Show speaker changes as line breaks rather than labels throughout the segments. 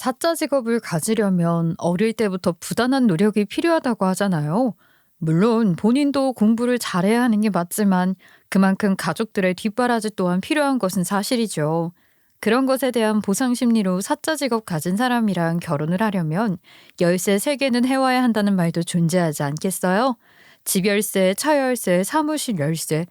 사자 직업을 가지려면 어릴 때부터 부단한 노력이 필요하다고 하잖아요. 물론 본인도 공부를 잘해야 하는 게 맞지만 그만큼 가족들의 뒷바라지 또한 필요한 것은 사실이죠. 그런 것에 대한 보상 심리로 사자 직업 가진 사람이랑 결혼을 하려면 열쇠 3개는 해와야 한다는 말도 존재하지 않겠어요? 집 열쇠, 차 열쇠, 사무실 열쇠.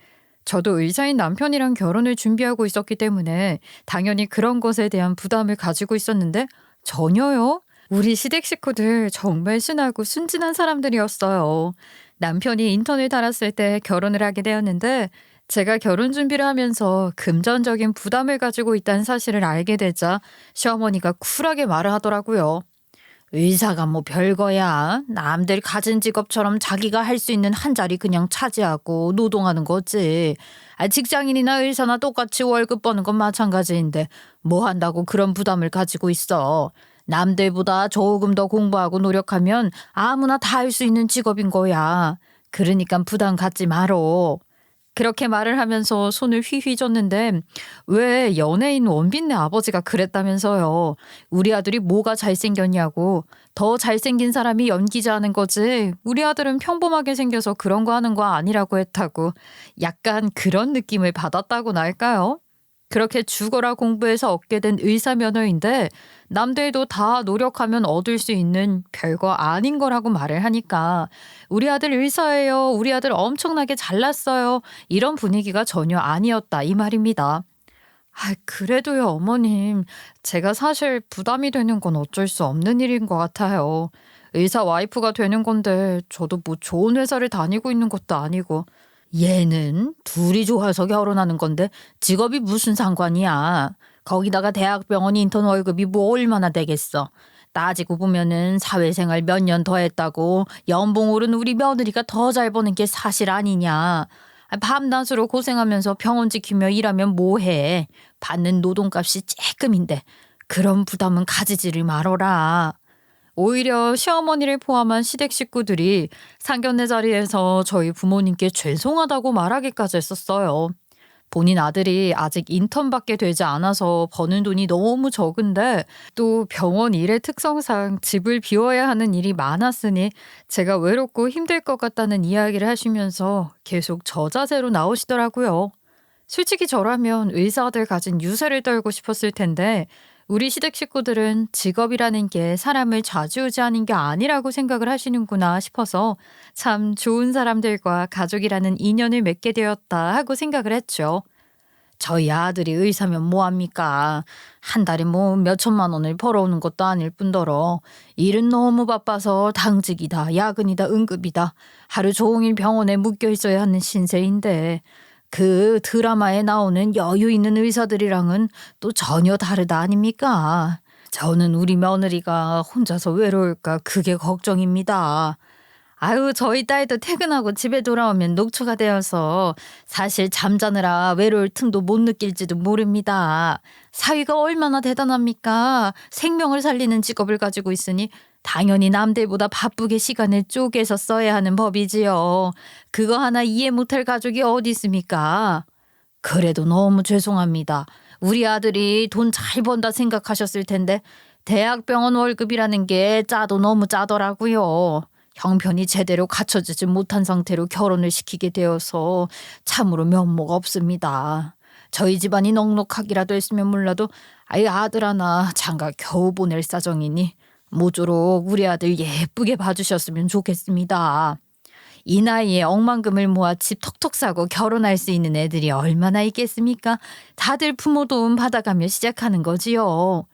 저도 의사인 남편이랑 결혼을 준비하고 있었기 때문에 당연히 그런 것에 대한 부담을 가지고 있었는데 전혀요. 우리 시댁 식구들 정말 순하고 순진한 사람들이었어요. 남편이 인턴을 달았을 때 결혼을 하게 되었는데 제가 결혼 준비를 하면서 금전적인 부담을 가지고 있다는 사실을 알게 되자 시어머니가 쿨하게 말을 하더라고요. 의사가 뭐 별거야. 남들 가진 직업처럼 자기가 할 수 있는 한 자리 그냥 차지하고 노동하는 거지. 직장인이나 의사나 똑같이 월급 버는 건 마찬가지인데 뭐 한다고 그런 부담을 가지고 있어. 남들보다 조금 더 공부하고 노력하면 아무나 다 할 수 있는 직업인 거야. 그러니까 부담 갖지 말어. 그렇게 말을 하면서 손을 휘휘 줬는데 왜 연예인 원빈네 아버지가 그랬다면서요. 우리 아들이 뭐가 잘생겼냐고. 더 잘생긴 사람이 연기자 하는 거지. 우리 아들은 평범하게 생겨서 그런 거 하는 거 아니라고 했다고. 약간 그런 느낌을 받았다고나 할까요? 그렇게 죽어라 공부해서 얻게 된 의사 면허인데 남들도 다 노력하면 얻을 수 있는 별거 아닌 거라고 말을 하니까 우리 아들 의사예요. 우리 아들 엄청나게 잘났어요. 이런 분위기가 전혀 아니었다 이 말입니다. 그래도요 어머님. 제가 사실 부담이 되는 건 어쩔 수 없는 일인 것 같아요. 의사 와이프가 되는 건데 저도 뭐 좋은 회사를 다니고 있는 것도 아니고 얘는 둘이 좋아서 결혼하는 건데 직업이 무슨 상관이야. 거기다가 대학병원 인턴 월급이 뭐 얼마나 되겠어. 따지고 보면은 사회생활 몇 년 더 했다고 연봉 오른 우리 며느리가 더 잘 버는 게 사실 아니냐. 밤낮으로 고생하면서 병원 지키며 일하면 뭐해. 받는 노동값이 쬐끔인데 그런 부담은 가지지를 말어라. 오히려 시어머니를 포함한 시댁 식구들이 상견례 자리에서 저희 부모님께 죄송하다고 말하기까지 했었어요. 본인 아들이 아직 인턴밖에 되지 않아서 버는 돈이 너무 적은데 또 병원 일의 특성상 집을 비워야 하는 일이 많았으니 제가 외롭고 힘들 것 같다는 이야기를 하시면서 계속 저자세로 나오시더라고요. 솔직히 저라면 의사들 가진 유세를 떨고 싶었을 텐데 우리 시댁 식구들은 직업이라는 게 사람을 좌지우지하는 게 아니라고 생각을 하시는구나 싶어서 참 좋은 사람들과 가족이라는 인연을 맺게 되었다 하고 생각을 했죠. 저희 아들이 의사면 뭐합니까? 한 달에 뭐 몇천만 원을 벌어오는 것도 아닐 뿐더러 일은 너무 바빠서 당직이다, 야근이다, 응급이다. 하루 종일 병원에 묶여 있어야 하는 신세인데 그 드라마에 나오는 여유 있는 의사들이랑은 또 전혀 다르다 아닙니까? 저는 우리 며느리가 혼자서 외로울까 그게 걱정입니다. 저희 딸도 퇴근하고 집에 돌아오면 녹초가 되어서 사실 잠자느라 외로울 틈도 못 느낄지도 모릅니다. 사위가 얼마나 대단합니까? 생명을 살리는 직업을 가지고 있으니 당연히 남들보다 바쁘게 시간을 쪼개서 써야 하는 법이지요. 그거 하나 이해 못할 가족이 어디 있습니까? 그래도 너무 죄송합니다. 우리 아들이 돈 잘 번다 생각하셨을 텐데 대학병원 월급이라는 게 짜도 너무 짜더라고요. 형편이 제대로 갖춰지지 못한 상태로 결혼을 시키게 되어서 참으로 면모가 없습니다. 저희 집안이 넉넉하기라도 했으면 몰라도 아들 하나 장가 겨우 보낼 사정이니 모쪼록 우리 아들 예쁘게 봐주셨으면 좋겠습니다. 이 나이에 억만금을 모아 집 턱턱 사고 결혼할 수 있는 애들이 얼마나 있겠습니까? 다들 부모 도움 받아가며 시작하는 거지요.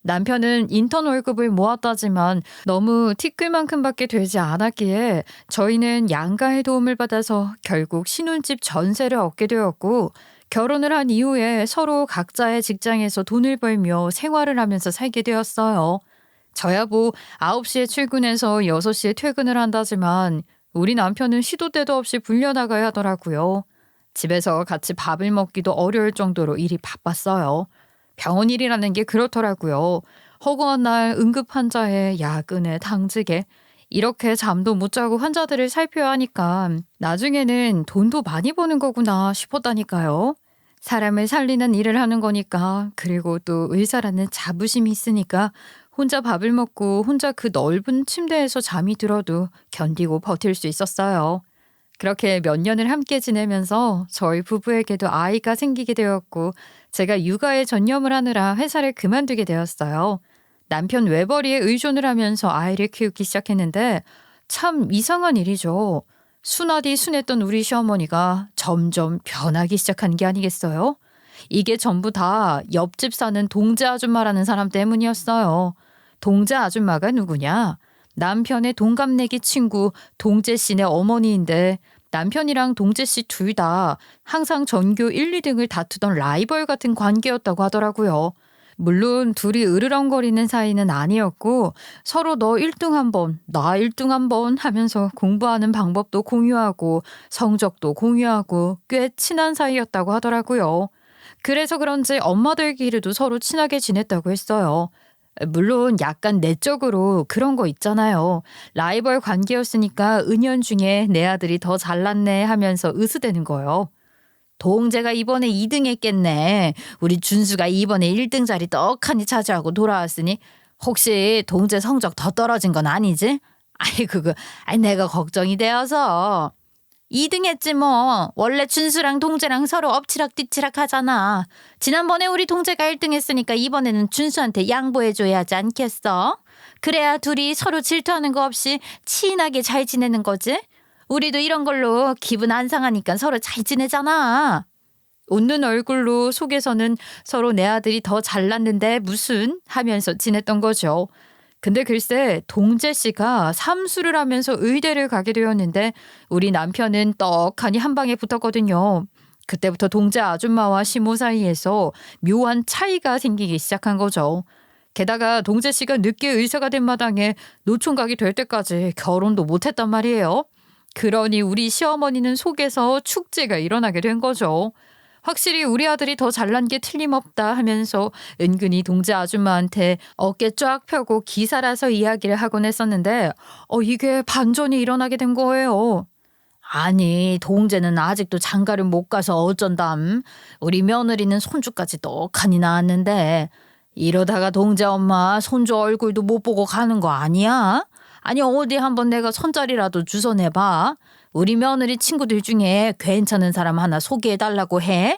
남편은 인턴 월급을 모았다지만 너무 티끌만큼밖에 되지 않았기에 저희는 양가의 도움을 받아서 결국 신혼집 전세를 얻게 되었고 결혼을 한 이후에 서로 각자의 직장에서 돈을 벌며 생활을 하면서 살게 되었어요. 저야 뭐 9시에 출근해서 6시에 퇴근을 한다지만 우리 남편은 시도 때도 없이 불려나가야 하더라고요. 집에서 같이 밥을 먹기도 어려울 정도로 일이 바빴어요. 병원 일이라는 게 그렇더라고요. 허구한 날 응급 환자에 야근에 당직에 이렇게 잠도 못 자고 환자들을 살펴야 하니까 나중에는 돈도 많이 버는 거구나 싶었다니까요. 사람을 살리는 일을 하는 거니까 그리고 또 의사라는 자부심이 있으니까 혼자 밥을 먹고 혼자 그 넓은 침대에서 잠이 들어도 견디고 버틸 수 있었어요. 그렇게 몇 년을 함께 지내면서 저희 부부에게도 아이가 생기게 되었고 제가 육아에 전념을 하느라 회사를 그만두게 되었어요. 남편 외벌이에 의존을 하면서 아이를 키우기 시작했는데 참 이상한 일이죠. 순하디 순했던 우리 시어머니가 점점 변하기 시작한 게 아니겠어요? 이게 전부 다 옆집 사는 동재 아줌마라는 사람 때문이었어요. 동재 아줌마가 누구냐? 남편의 동갑내기 친구 동재 씨네 어머니인데 남편이랑 동재 씨 둘 다 항상 전교 1, 2등을 다투던 라이벌 같은 관계였다고 하더라고요. 물론 둘이 으르렁거리는 사이는 아니었고 서로 너 1등 한 번, 나 1등 한 번 하면서 공부하는 방법도 공유하고 성적도 공유하고 꽤 친한 사이였다고 하더라고요. 그래서 그런지 엄마들끼리도 서로 친하게 지냈다고 했어요. 물론 약간 내적으로 그런 거 있잖아요. 라이벌 관계였으니까 은연중에 내 아들이 더 잘났네 하면서 으스대는 거요. 동재가 이번에 2등 했겠네. 우리 준수가 이번에 1등 자리 떡하니 차지하고 돌아왔으니 혹시 동재 성적 더 떨어진 건 아니지? 내가 걱정이 되어서. 2등 했지 뭐. 원래 준수랑 동재랑 서로 엎치락뒤치락 하잖아. 지난번에 우리 동재가 1등 했으니까 이번에는 준수한테 양보해줘야 하지 않겠어? 그래야 둘이 서로 질투하는 거 없이 친하게 잘 지내는 거지? 우리도 이런 걸로 기분 안 상하니까 서로 잘 지내잖아. 웃는 얼굴로 속에서는 서로 내 아들이 더 잘났는데 무슨 하면서 지냈던 거죠. 근데 글쎄 동재 씨가 삼수를 하면서 의대를 가게 되었는데 우리 남편은 떡하니 한 방에 붙었거든요. 그때부터 동재 아줌마와 시모 사이에서 묘한 차이가 생기기 시작한 거죠. 게다가 동재 씨가 늦게 의사가 된 마당에 노총각이 될 때까지 결혼도 못했단 말이에요. 그러니 우리 시어머니는 속에서 축제가 일어나게 된 거죠. 확실히 우리 아들이 더 잘난 게 틀림없다 하면서 은근히 동재 아줌마한테 어깨 쫙 펴고 기사라서 이야기를 하곤 했었는데 이게 반전이 일어나게 된 거예요. 아니 동재는 아직도 장가를 못 가서 어쩐담. 우리 며느리는 손주까지 떡하니 낳았는데 이러다가 동재 엄마 손주 얼굴도 못 보고 가는 거 아니야? 아니 어디 한번 내가 손자리라도 주워내봐. 우리 며느리 친구들 중에 괜찮은 사람 하나 소개해달라고 해.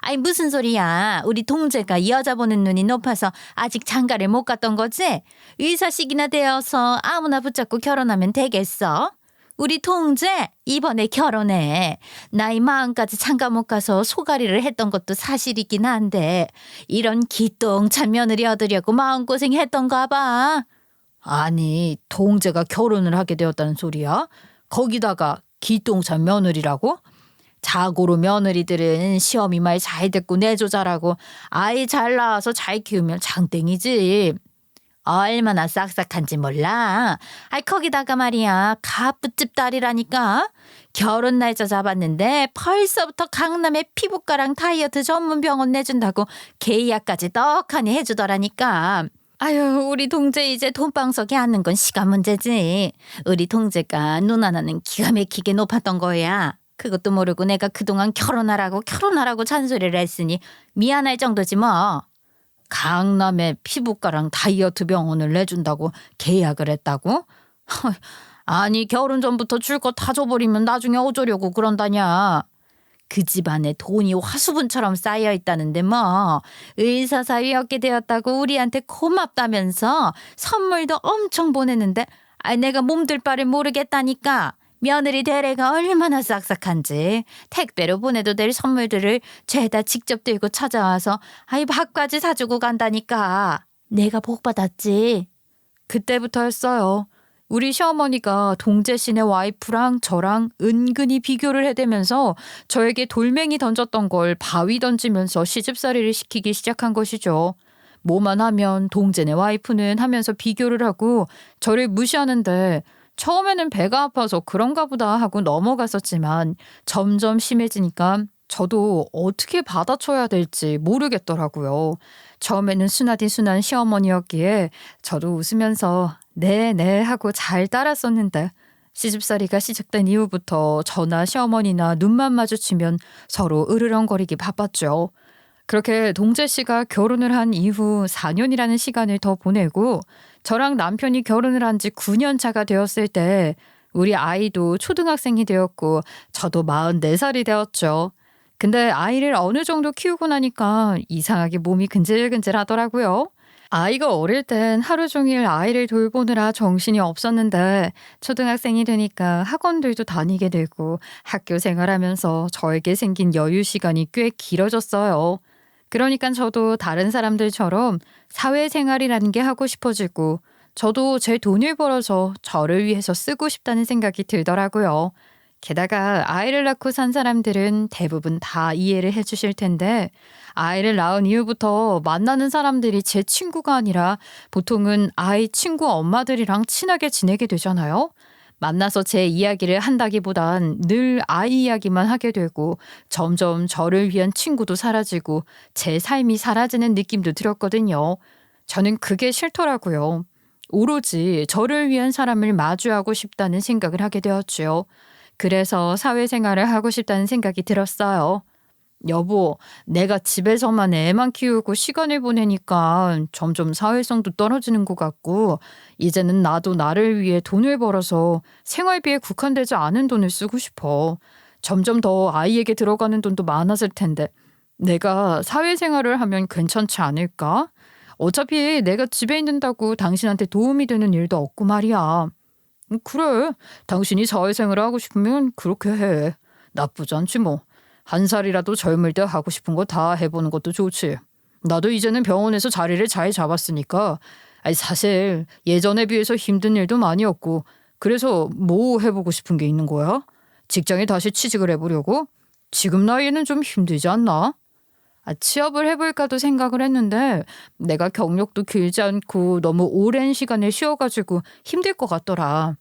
아니 무슨 소리야. 우리 동재가 여자 보는 눈이 높아서 아직 장가를 못 갔던 거지? 의사식이나 되어서 아무나 붙잡고 결혼하면 되겠어? 우리 동재 이번에 결혼해. 나이 40까지 장가 못 가서 소가리를 했던 것도 사실이긴 한데 이런 기똥찬 며느리 얻으려고 마음고생했던가 봐. 아니 동재가 결혼을 하게 되었다는 소리야? 거기다가 기똥찬 며느리라고? 자고로 며느리들은 시어미 말 잘 듣고 내조 잘하고 아이 잘 낳아서 잘 키우면 장땡이지. 얼마나 싹싹한지 몰라. 거기다가 말이야 가부집 딸이라니까. 결혼 날짜 잡았는데 벌써부터 강남에 피부과랑 다이어트 전문 병원 내준다고 계약까지 떡하니 해주더라니까. 아유 우리 동재 이제 돈방석에 앉는 건 시간 문제지. 우리 동재가 눈 하나는 기가 막히게 높았던 거야. 그것도 모르고 내가 그동안 결혼하라고 잔소리를 했으니 미안할 정도지 뭐. 강남에 피부과랑 다이어트 병원을 내준다고 계약을 했다고? 아니 결혼 전부터 줄 거 다 줘버리면 나중에 어쩌려고 그런다냐. 그 집안에 돈이 화수분처럼 쌓여 있다는데 뭐 의사 사위였게 되었다고 우리한테 고맙다면서 선물도 엄청 보내는데 내가 몸둘 바를 모르겠다니까. 며느리 대래가 얼마나 싹싹한지 택배로 보내도 될 선물들을 죄다 직접 들고 찾아와서 밥까지 사주고 간다니까. 내가 복 받았지. 그때부터였어요. 우리 시어머니가 동재 씨네 와이프랑 저랑 은근히 비교를 해대면서 저에게 돌멩이 던졌던 걸 바위 던지면서 시집살이를 시키기 시작한 것이죠. 뭐만 하면 동재네 와이프는 하면서 비교를 하고 저를 무시하는데 처음에는 배가 아파서 그런가 보다 하고 넘어갔었지만 점점 심해지니까 저도 어떻게 받아쳐야 될지 모르겠더라고요. 처음에는 순하디 순한 시어머니였기에 저도 웃으면서 네 하고 잘 따랐었는데 시집살이가 시작된 이후부터 저나 시어머니나 눈만 마주치면 서로 으르렁거리기 바빴죠. 그렇게 동재 씨가 결혼을 한 이후 4년이라는 시간을 더 보내고 저랑 남편이 결혼을 한 지 9년 차가 되었을 때 우리 아이도 초등학생이 되었고 저도 44살이 되었죠. 근데 아이를 어느 정도 키우고 나니까 이상하게 몸이 근질근질 하더라고요. 아이가 어릴 땐 하루 종일 아이를 돌보느라 정신이 없었는데 초등학생이 되니까 학원들도 다니게 되고 학교 생활하면서 저에게 생긴 여유 시간이 꽤 길어졌어요. 그러니까 저도 다른 사람들처럼 사회생활이라는 게 하고 싶어지고 저도 제 돈을 벌어서 저를 위해서 쓰고 싶다는 생각이 들더라고요. 게다가 아이를 낳고 산 사람들은 대부분 다 이해를 해주실 텐데 아이를 낳은 이후부터 만나는 사람들이 제 친구가 아니라 보통은 아이 친구 엄마들이랑 친하게 지내게 되잖아요. 만나서 제 이야기를 한다기보단 늘 아이 이야기만 하게 되고 점점 저를 위한 친구도 사라지고 제 삶이 사라지는 느낌도 들었거든요. 저는 그게 싫더라고요. 오로지 저를 위한 사람을 마주하고 싶다는 생각을 하게 되었죠. 그래서 사회생활을 하고 싶다는 생각이 들었어요. 여보, 내가 집에서만 애만 키우고 시간을 보내니까 점점 사회성도 떨어지는 것 같고, 이제는 나도 나를 위해 돈을 벌어서 생활비에 국한되지 않은 돈을 쓰고 싶어. 점점 더 아이에게 들어가는 돈도 많아질 텐데, 내가 사회생활을 하면 괜찮지 않을까? 어차피 내가 집에 있는다고 당신한테 도움이 되는 일도 없고 말이야. 그래, 당신이 사회생활을 하고 싶으면 그렇게 해. 나쁘지 않지 뭐. 한 살이라도 젊을 때 하고 싶은 거 다 해보는 것도 좋지. 나도 이제는 병원에서 자리를 잘 잡았으니까 아니 사실 예전에 비해서 힘든 일도 많이 없고 그래서 뭐 해보고 싶은 게 있는 거야? 직장에 다시 취직을 해보려고? 지금 나이에는 좀 힘들지 않나? 취업을 해볼까도 생각을 했는데 내가 경력도 길지 않고 너무 오랜 시간을 쉬어가지고 힘들 것 같더라.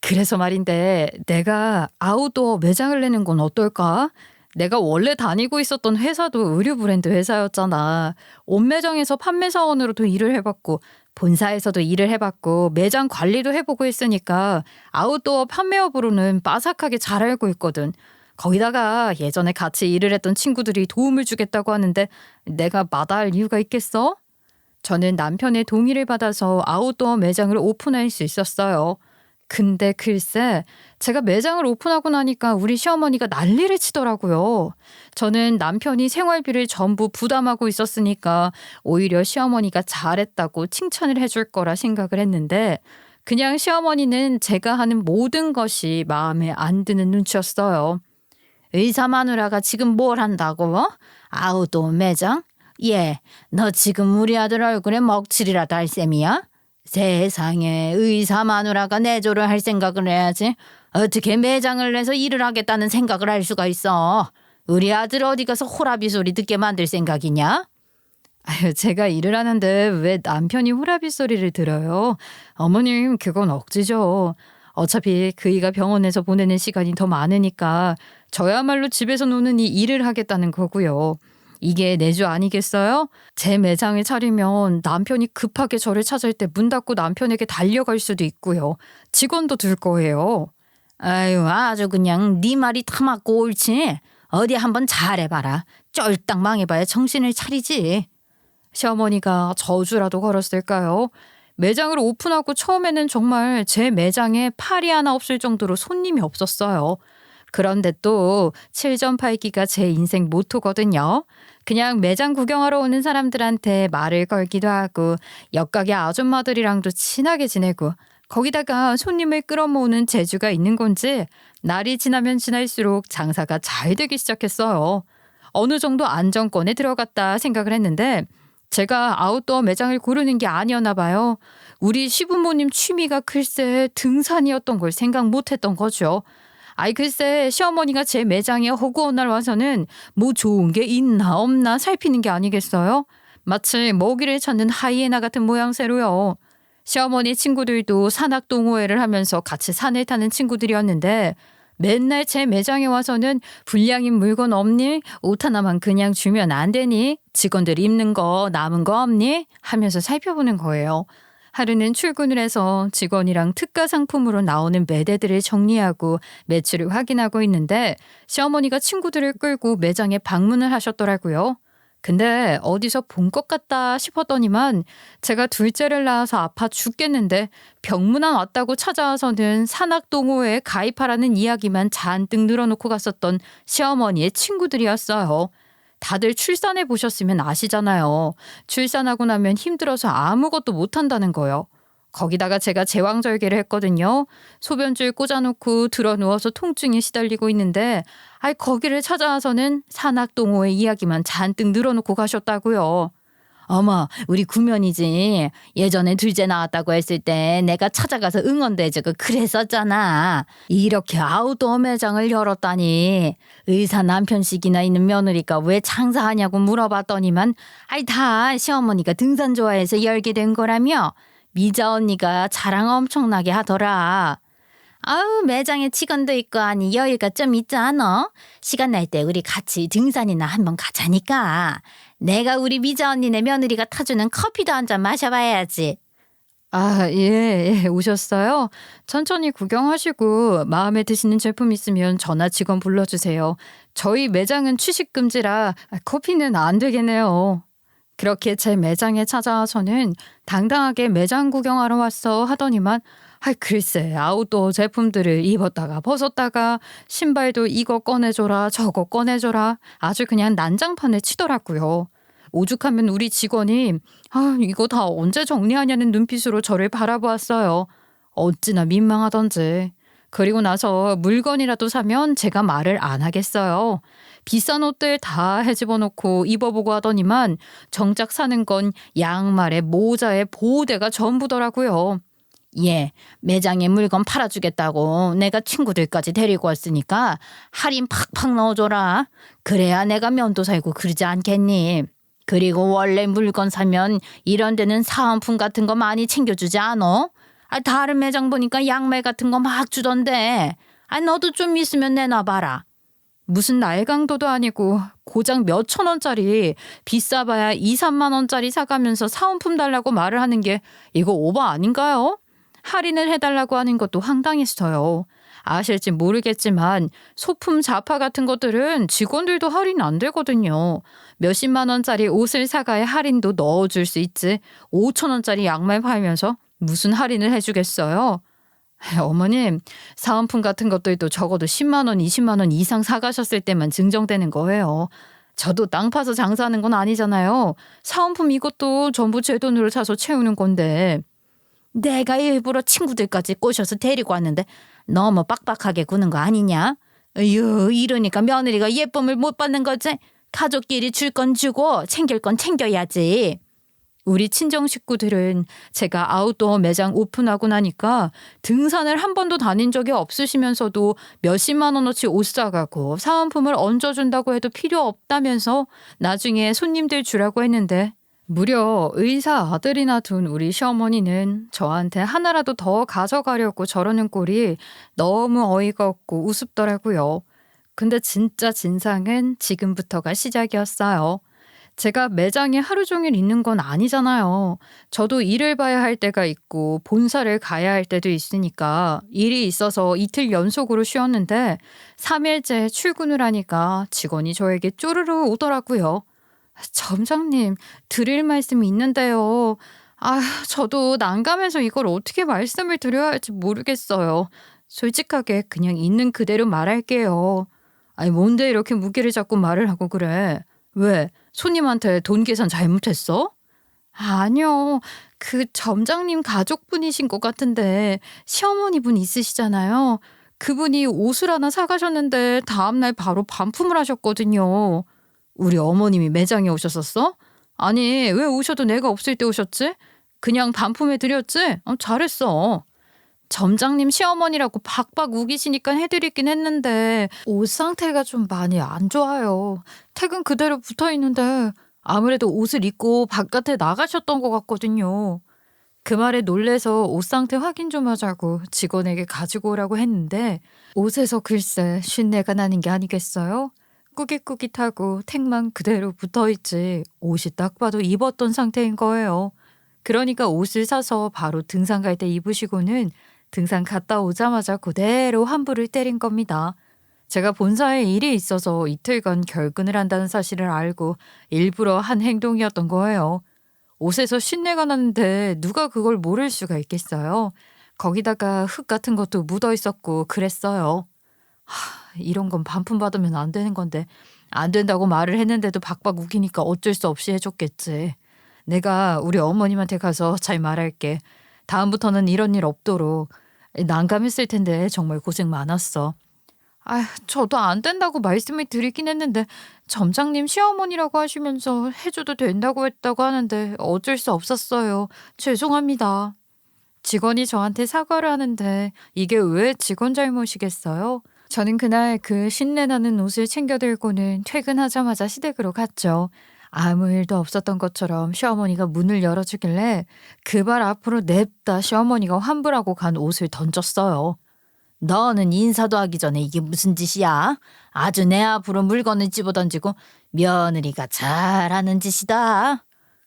그래서 말인데 내가 아웃도어 매장을 내는 건 어떨까? 내가 원래 다니고 있었던 회사도 의류 브랜드 회사였잖아. 옷 매장에서 판매사원으로도 일을 해봤고 본사에서도 일을 해봤고 매장 관리도 해보고 했으니까 아웃도어 판매업으로는 빠삭하게 잘 알고 있거든. 거기다가 예전에 같이 일을 했던 친구들이 도움을 주겠다고 하는데 내가 마다할 이유가 있겠어? 저는 남편의 동의를 받아서 아웃도어 매장을 오픈할 수 있었어요. 근데 글쎄 제가 매장을 오픈하고 나니까 우리 시어머니가 난리를 치더라고요. 저는 남편이 생활비를 전부 부담하고 있었으니까 오히려 시어머니가 잘했다고 칭찬을 해줄 거라 생각을 했는데 그냥 시어머니는 제가 하는 모든 것이 마음에 안 드는 눈치였어요. 의사 마누라가 지금 뭘 한다고? 아우도 매장? 예, 너 지금 우리 아들 얼굴에 먹칠이라도 할 셈이야? 세상에 의사 마누라가 내조를 할 생각을 해야지. 어떻게 매장을 내서 일을 하겠다는 생각을 할 수가 있어. 우리 아들 어디 가서 호라비 소리 듣게 만들 생각이냐? 아유, 제가 일을 하는데 왜 남편이 호라비 소리를 들어요? 어머님, 그건 억지죠. 어차피 그이가 병원에서 보내는 시간이 더 많으니까 저야말로 집에서 노는 이 일을 하겠다는 거고요. 이게 내주 아니겠어요? 제 매장을 차리면 남편이 급하게 저를 찾을 때 문 닫고 남편에게 달려갈 수도 있고요. 직원도 들 거예요. 아유, 아주 그냥 네 말이 다 맞고 옳지. 어디 한번 잘해봐라. 쫄딱 망해봐야 정신을 차리지. 시어머니가 저주라도 걸었을까요? 매장을 오픈하고 처음에는 정말 제 매장에 팔이 하나 없을 정도로 손님이 없었어요. 그런데 또 7점8기가 제 인생 모토거든요. 그냥 매장 구경하러 오는 사람들한테 말을 걸기도 하고 옆가게 아줌마들이랑도 친하게 지내고 거기다가 손님을 끌어모으는 재주가 있는 건지 날이 지나면 지날수록 장사가 잘 되기 시작했어요. 어느 정도 안정권에 들어갔다 생각을 했는데 제가 아웃도어 매장을 고르는 게 아니었나 봐요. 우리 시부모님 취미가 글쎄 등산이었던 걸 생각 못했던 거죠. 아이 글쎄 시어머니가 제 매장에 허구한 날 와서는 뭐 좋은 게 있나 없나 살피는 게 아니겠어요? 마치 먹이를 찾는 하이에나 같은 모양새로요. 시어머니 친구들도 산악 동호회를 하면서 같이 산을 타는 친구들이었는데 맨날 제 매장에 와서는 불량인 물건 없니? 옷 하나만 그냥 주면 안 되니? 직원들 입는 거 남은 거 없니? 하면서 살펴보는 거예요. 하루는 출근을 해서 직원이랑 특가 상품으로 나오는 매대들을 정리하고 매출을 확인하고 있는데 시어머니가 친구들을 끌고 매장에 방문을 하셨더라고요. 근데 어디서 본 것 같다 싶었더니만 제가 둘째를 낳아서 아파 죽겠는데 병문안 왔다고 찾아와서는 산악동호회에 가입하라는 이야기만 잔뜩 늘어놓고 갔었던 시어머니의 친구들이었어요. 다들 출산해 보셨으면 아시잖아요. 출산하고 나면 힘들어서 아무것도 못한다는 거요. 거기다가 제가 제왕절개를 했거든요. 소변줄 꽂아놓고 들어 누워서 통증에 시달리고 있는데 거기를 찾아와서는 산악동호회 이야기만 잔뜩 늘어놓고 가셨다고요. 어머, 우리 구면이지. 예전에 둘째 나왔다고 했을 때 내가 찾아가서 응원도 해주고 그랬었잖아. 이렇게 아웃도어 매장을 열었다니. 의사 남편씩이나 있는 며느리가 왜 장사하냐고 물어봤더니만 다 시어머니가 등산 좋아해서 열게 된 거라며. 미자 언니가 자랑 엄청나게 하더라. 아우, 매장에 직원도 있고 아니 여유가 좀 있지 않아? 시간 날 때 우리 같이 등산이나 한번 가자니까. 내가 우리 미자 언니네 며느리가 타주는 커피도 한 잔 마셔봐야지. 예, 오셨어요? 천천히 구경하시고 마음에 드시는 제품 있으면 전화 직원 불러주세요. 저희 매장은 취식 금지라 커피는 안 되겠네요. 그렇게 제 매장에 찾아와서는 당당하게 매장 구경하러 왔어 하더니만 글쎄 아웃도어 제품들을 입었다가 벗었다가 신발도 이거 꺼내줘라 저거 꺼내줘라 아주 그냥 난장판을 치더라고요. 오죽하면 우리 직원이 이거 다 언제 정리하냐는 눈빛으로 저를 바라보았어요. 어찌나 민망하던지. 그리고 나서 물건이라도 사면 제가 말을 안 하겠어요. 비싼 옷들 다 헤집어 놓고 입어보고 하더니만 정작 사는 건 양말에 모자에 보호대가 전부더라고요. 예, 매장에 물건 팔아주겠다고 내가 친구들까지 데리고 왔으니까 할인 팍팍 넣어줘라. 그래야 내가 면도 살고 그러지 않겠니? 그리고 원래 물건 사면 이런 데는 사은품 같은 거 많이 챙겨주지 않어? 다른 매장 보니까 양말 같은 거 막 주던데. 너도 좀 있으면 내놔봐라. 무슨 날강도도 아니고 고작 몇천 원짜리 비싸봐야 2, 3만 원짜리 사가면서 사은품 달라고 말을 하는 게 이거 오버 아닌가요? 할인을 해달라고 하는 것도 황당했어요. 아실지 모르겠지만 소품 자파 같은 것들은 직원들도 할인 안 되거든요. 몇십만 원짜리 옷을 사가야 할인도 넣어줄 수 있지. 5천 원짜리 양말 팔면서 무슨 할인을 해주겠어요? 어머님, 사은품 같은 것들도 적어도 10만 원, 20만 원 이상 사가셨을 때만 증정되는 거예요. 저도 땅 파서 장사하는 건 아니잖아요. 사은품 이것도 전부 제 돈으로 사서 채우는 건데. 내가 일부러 친구들까지 꼬셔서 데리고 왔는데 너무 빡빡하게 구는 거 아니냐? 어휴, 이러니까 며느리가 예쁨을 못 받는 거지. 가족끼리 줄 건 주고 챙길 건 챙겨야지. 우리 친정 식구들은 제가 아웃도어 매장 오픈하고 나니까 등산을 한 번도 다닌 적이 없으시면서도 몇십만 원어치 옷 사가고 사은품을 얹어준다고 해도 필요 없다면서 나중에 손님들 주라고 했는데 무려 의사 아들이나 둔 우리 시어머니는 저한테 하나라도 더 가져가려고 저러는 꼴이 너무 어이가 없고 우습더라고요. 근데 진짜 진상은 지금부터가 시작이었어요. 제가 매장에 하루 종일 있는 건 아니잖아요. 저도 일을 봐야 할 때가 있고 본사를 가야 할 때도 있으니까 일이 있어서 이틀 연속으로 쉬었는데 3일째 출근을 하니까 직원이 저에게 쪼르르 오더라고요. 점장님, 드릴 말씀이 있는데요. 저도 난감해서 이걸 어떻게 말씀을 드려야 할지 모르겠어요. 솔직하게 그냥 있는 그대로 말할게요. 뭔데 이렇게 무게를 잡고 말을 하고 그래? 왜? 손님한테 돈 계산 잘못했어? 아니요. 그 점장님 가족분이신 것 같은데 시어머니 분 있으시잖아요. 그분이 옷을 하나 사가셨는데 다음날 바로 반품을 하셨거든요. 우리 어머님이 매장에 오셨었어? 아니, 왜 오셔도 내가 없을 때 오셨지? 그냥 반품해 드렸지? 잘했어. 점장님 시어머니라고 박박 우기시니까 해드리긴 했는데 옷 상태가 좀 많이 안 좋아요. 퇴근 그대로 붙어 있는데 아무래도 옷을 입고 바깥에 나가셨던 것 같거든요. 그 말에 놀래서 옷 상태 확인 좀 하자고 직원에게 가지고 오라고 했는데 옷에서 글쎄 쉰내가 나는 게 아니겠어요? 꾸깃꾸깃하고 택만 그대로 붙어있지 옷이 딱 봐도 입었던 상태인 거예요. 그러니까 옷을 사서 바로 등산 갈 때 입으시고는 등산 갔다 오자마자 그대로 환불을 때린 겁니다. 제가 본사에 일이 있어서 이틀간 결근을 한다는 사실을 알고 일부러 한 행동이었던 거예요. 옷에서 신내가 나는데 누가 그걸 모를 수가 있겠어요. 거기다가 흙 같은 것도 묻어 있었고 그랬어요. 이런 건 반품받으면 안 되는 건데 안 된다고 말을 했는데도 박박 우기니까 어쩔 수 없이 해줬겠지. 내가 우리 어머님한테 가서 잘 말할게. 다음부터는 이런 일 없도록. 난감했을 텐데 정말 고생 많았어. 저도 안 된다고 말씀을 드리긴 했는데 점장님 시어머니라고 하시면서 해줘도 된다고 했다고 하는데 어쩔 수 없었어요. 죄송합니다. 직원이 저한테 사과를 하는데 이게 왜 직원 잘못이겠어요? 저는 그날 그 신내나는 옷을 챙겨 들고는 퇴근하자마자 시댁으로 갔죠. 아무 일도 없었던 것처럼 시어머니가 문을 열어주길래 그 발 앞으로 냅다 시어머니가 환불하고 간 옷을 던졌어요. 너는 인사도 하기 전에 이게 무슨 짓이야? 아주 내 앞으로 물건을 집어던지고 며느리가 잘하는 짓이다.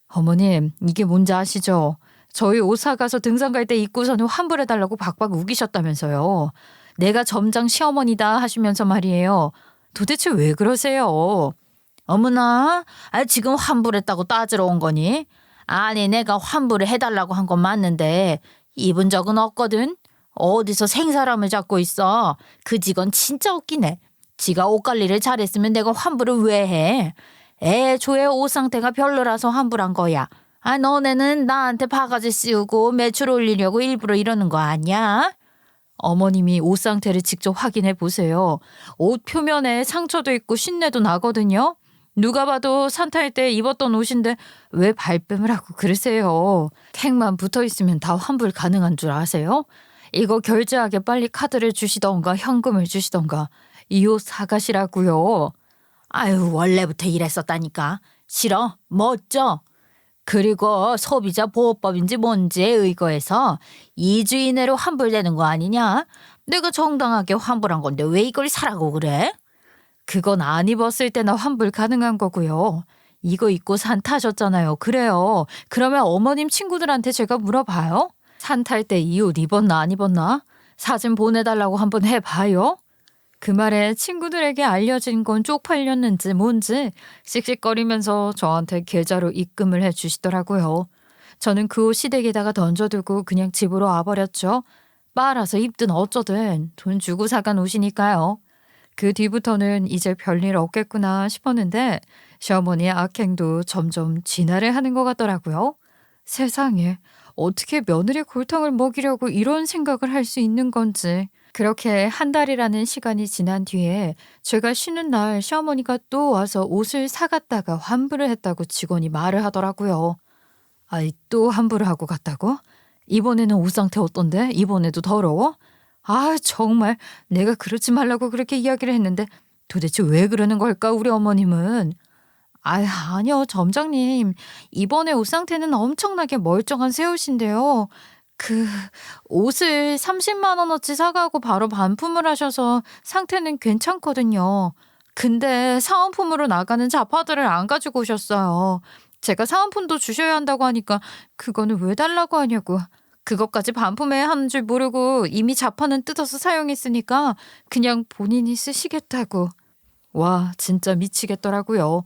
어머님, 이게 뭔지 아시죠? 저희 옷 사가서 등산 갈 때 입고서는 환불해달라고 박박 우기셨다면서요. 내가 점장 시어머니다 하시면서 말이에요. 도대체 왜 그러세요? 어머나, 지금 환불했다고 따지러 온 거니? 아니, 내가 환불을 해달라고 한 건 맞는데 입은 적은 없거든. 어디서 생사람을 잡고 있어. 그 직원 진짜 웃기네. 지가 옷 관리를 잘했으면 내가 환불을 왜 해? 애초에 옷 상태가 별로라서 환불한 거야. 너네는 나한테 바가지 씌우고 매출 올리려고 일부러 이러는 거 아니야? 어머님이 옷 상태를 직접 확인해 보세요. 옷 표면에 상처도 있고 신내도 나거든요. 누가 봐도 산타일 때 입었던 옷인데 왜 발뺌을 하고 그러세요? 택만 붙어 있으면 다 환불 가능한 줄 아세요? 이거 결제하게 빨리 카드를 주시던가 현금을 주시던가. 이 옷 사가시라고요. 원래부터 이랬었다니까. 싫어? 멋져? 그리고 소비자 보호법인지 뭔지에 의거해서 2주 이내로 환불되는 거 아니냐? 내가 정당하게 환불한 건데 왜 이걸 사라고 그래? 그건 안 입었을 때나 환불 가능한 거고요. 이거 입고 산타 하셨잖아요. 그래요. 그러면 어머님 친구들한테 제가 물어봐요. 산타할 때 이 옷 입었나 안 입었나? 사진 보내달라고 한번 해봐요. 그 말에 친구들에게 알려진 건 쪽팔렸는지 뭔지 씩씩거리면서 저한테 계좌로 입금을 해주시더라고요. 저는 그 옷 시댁에다가 던져두고 그냥 집으로 와버렸죠. 빨아서 입든 어쩌든 돈 주고 사간 옷이니까요. 그 뒤부터는 이제 별일 없겠구나 싶었는데 시어머니의 악행도 점점 진화를 하는 것 같더라고요. 세상에 어떻게 며느리 골탕을 먹이려고 이런 생각을 할 수 있는 건지. 그렇게 한 달이라는 시간이 지난 뒤에 제가 쉬는 날 시어머니가 또 와서 옷을 사갔다가 환불을 했다고 직원이 말을 하더라고요. 또 환불을 하고 갔다고? 이번에는 옷 상태 어떤데? 이번에도 더러워? 정말 내가 그러지 말라고 그렇게 이야기를 했는데 도대체 왜 그러는 걸까 우리 어머님은? 아니요 점장님. 이번에 옷 상태는 엄청나게 멀쩡한 새 옷인데요. 그 옷을 30만 원어치 사가고 바로 반품을 하셔서 상태는 괜찮거든요. 근데 사은품으로 나가는 자파들을 안 가지고 오셨어요. 제가 사은품도 주셔야 한다고 하니까 그거는 왜 달라고 하냐고. 그것까지 반품해 하는 줄 모르고 이미 자파는 뜯어서 사용했으니까 그냥 본인이 쓰시겠다고. 와, 진짜 미치겠더라고요.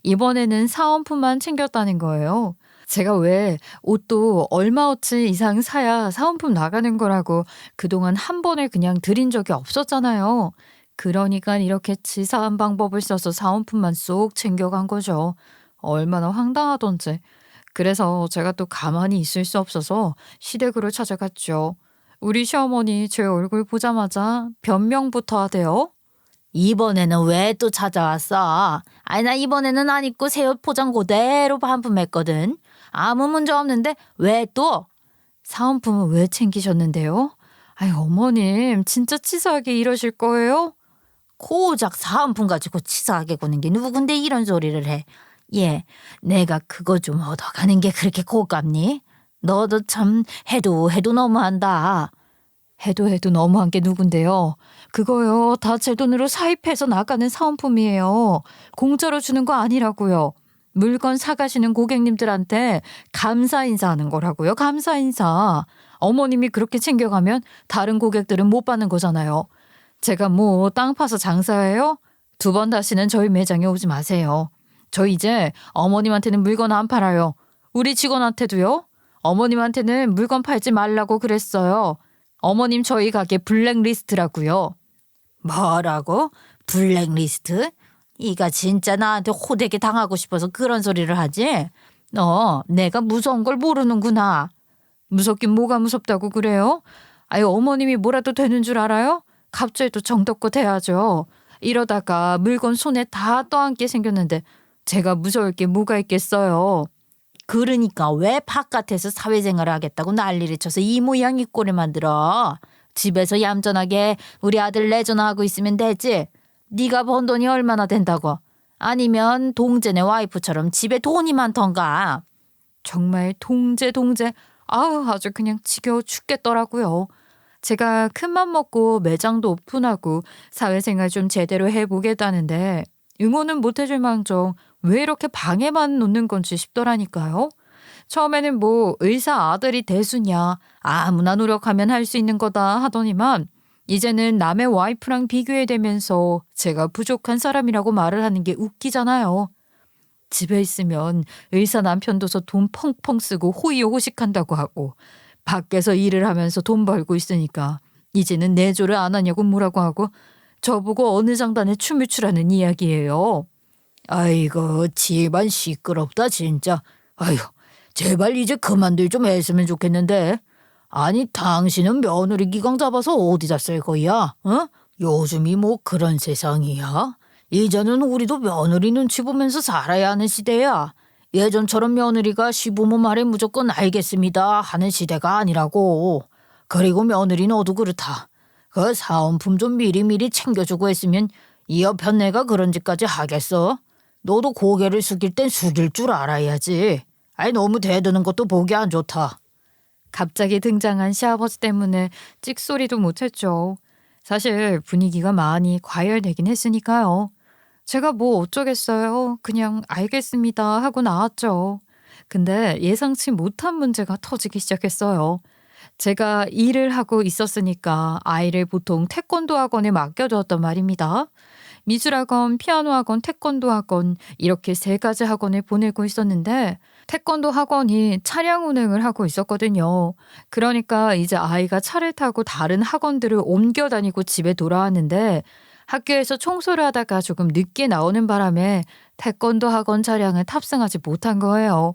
이번에는 사은품만 챙겼다는 거예요. 제가 왜 옷도 얼마어치 이상 사야 사은품 나가는 거라고 그동안 한 번을 그냥 드린 적이 없었잖아요. 그러니까 이렇게 치사한 방법을 써서 사은품만 쏙 챙겨간 거죠. 얼마나 황당하던지. 그래서 제가 또 가만히 있을 수 없어서 시댁으로 찾아갔죠. 우리 시어머니 제 얼굴 보자마자 변명부터 하대요. 이번에는 왜 또 찾아왔어? 나 이번에는 안 입고 새 옷 포장 그대로 반품했거든. 아무 문제 없는데 왜 또? 사은품은 왜 챙기셨는데요? 어머님 진짜 치사하게 이러실 거예요? 고작 사은품 가지고 치사하게 구는 게 누군데 이런 소리를 해. 내가 그거 좀 얻어가는 게 그렇게 고깝니? 너도 참 해도 너무한다. 해도 너무한 게 누군데요? 그거요 다 제 돈으로 사입해서 나가는 사은품이에요. 공짜로 주는 거 아니라고요. 물건 사가시는 고객님들한테 감사 인사하는 거라고요. 감사 인사. 어머님이 그렇게 챙겨가면 다른 고객들은 못 받는 거잖아요. 제가 뭐 땅 파서 장사해요? 두 번 다시는 저희 매장에 오지 마세요. 저 이제 어머님한테는 물건 안 팔아요. 우리 직원한테도요. 어머님한테는 물건 팔지 말라고 그랬어요. 어머님 저희 가게 블랙리스트라고요.
뭐라고? 블랙리스트? 이가 진짜 나한테 호되게 당하고 싶어서 그런 소리를 하지? 너 내가 무서운 걸 모르는구나.
무섭긴 뭐가 무섭다고 그래요? 아유 어머님이 뭐라도 되는 줄 알아요? 갑자기 또 정덕껏 해야죠. 이러다가 물건 손에 다 떠안게 생겼는데 제가 무서울 게 뭐가 있겠어요.
그러니까 왜 바깥에서 사회생활을 하겠다고 난리를 쳐서 이 모양 이 꼴을 만들어? 집에서 얌전하게 우리 아들 내전화하고 있으면 되지. 네가 번 돈이 얼마나 된다고. 아니면 동재네 와이프처럼 집에 돈이 많던가.
정말 동재. 아우 아주 그냥 지겨워 죽겠더라고요. 제가 큰맘 먹고 매장도 오픈하고 사회생활 좀 제대로 해보겠다는데 응원은 못해줄 망정 왜 이렇게 방해만 놓는 건지 싶더라니까요. 처음에는 뭐 의사 아들이 대수냐 아무나 노력하면 할 수 있는 거다 하더니만 이제는 남의 와이프랑 비교해대면서 제가 부족한 사람이라고 말을 하는 게 웃기잖아요. 집에 있으면 의사 남편 둬서 돈 펑펑 쓰고 호의호식한다고 하고 밖에서 일을 하면서 돈 벌고 있으니까 이제는 내조를 안 하냐고 뭐라고 하고 저보고 어느 장단에 춤을 추라는 이야기예요.
아이고 집안 시끄럽다 진짜. 아휴 제발 이제 그만들 좀 했으면 좋겠는데. 아니 당신은 며느리 기강 잡아서 어디다 쓸 거야? 어? 요즘이 뭐 그런 세상이야? 이제는 우리도 며느리 눈치 보면서 살아야 하는 시대야. 예전처럼 며느리가 시부모 말에 무조건 알겠습니다 하는 시대가 아니라고. 그리고 며느리 너도 그렇다. 그 사은품 좀 미리미리 챙겨주고 했으면 이 옆편 내가 그런 짓까지 하겠어? 너도 고개를 숙일 땐 숙일 줄 알아야지. 아이 너무 대드는 것도 보기 안 좋다.
갑자기 등장한 시아버지 때문에 찍소리도 못했죠. 사실 분위기가 많이 과열되긴 했으니까요. 제가 뭐 어쩌겠어요. 그냥 알겠습니다 하고 나왔죠. 근데 예상치 못한 문제가 터지기 시작했어요. 제가 일을 하고 있었으니까 아이를 보통 태권도 학원에 맡겨두었단 말입니다. 미술학원, 피아노학원, 태권도 학원 이렇게 세 가지 학원을 보내고 있었는데 태권도 학원이 차량 운행을 하고 있었거든요. 그러니까 이제 아이가 차를 타고 다른 학원들을 옮겨 다니고 집에 돌아왔는데 학교에서 청소를 하다가 조금 늦게 나오는 바람에 태권도 학원 차량을 탑승하지 못한 거예요.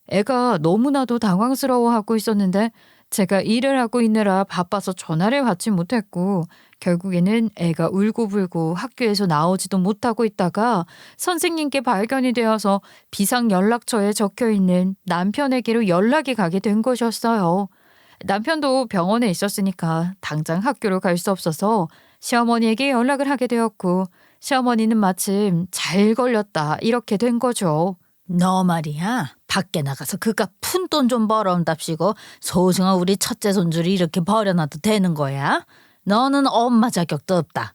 애가 너무나도 당황스러워하고 있었는데 제가 일을 하고 있느라 바빠서 전화를 받지 못했고 결국에는 애가 울고불고 학교에서 나오지도 못하고 있다가 선생님께 발견이 되어서 비상연락처에 적혀있는 남편에게로 연락이 가게 된 것이었어요. 남편도 병원에 있었으니까 당장 학교로 갈 수 없어서 시어머니에게 연락을 하게 되었고 시어머니는 마침 잘 걸렸다 이렇게 된 거죠.
너 말이야. 밖에 나가서 그깟 푼돈 좀 벌어온답시고 소중한 우리 첫째 손주를 이렇게 버려놔도 되는 거야? 너는 엄마 자격도 없다.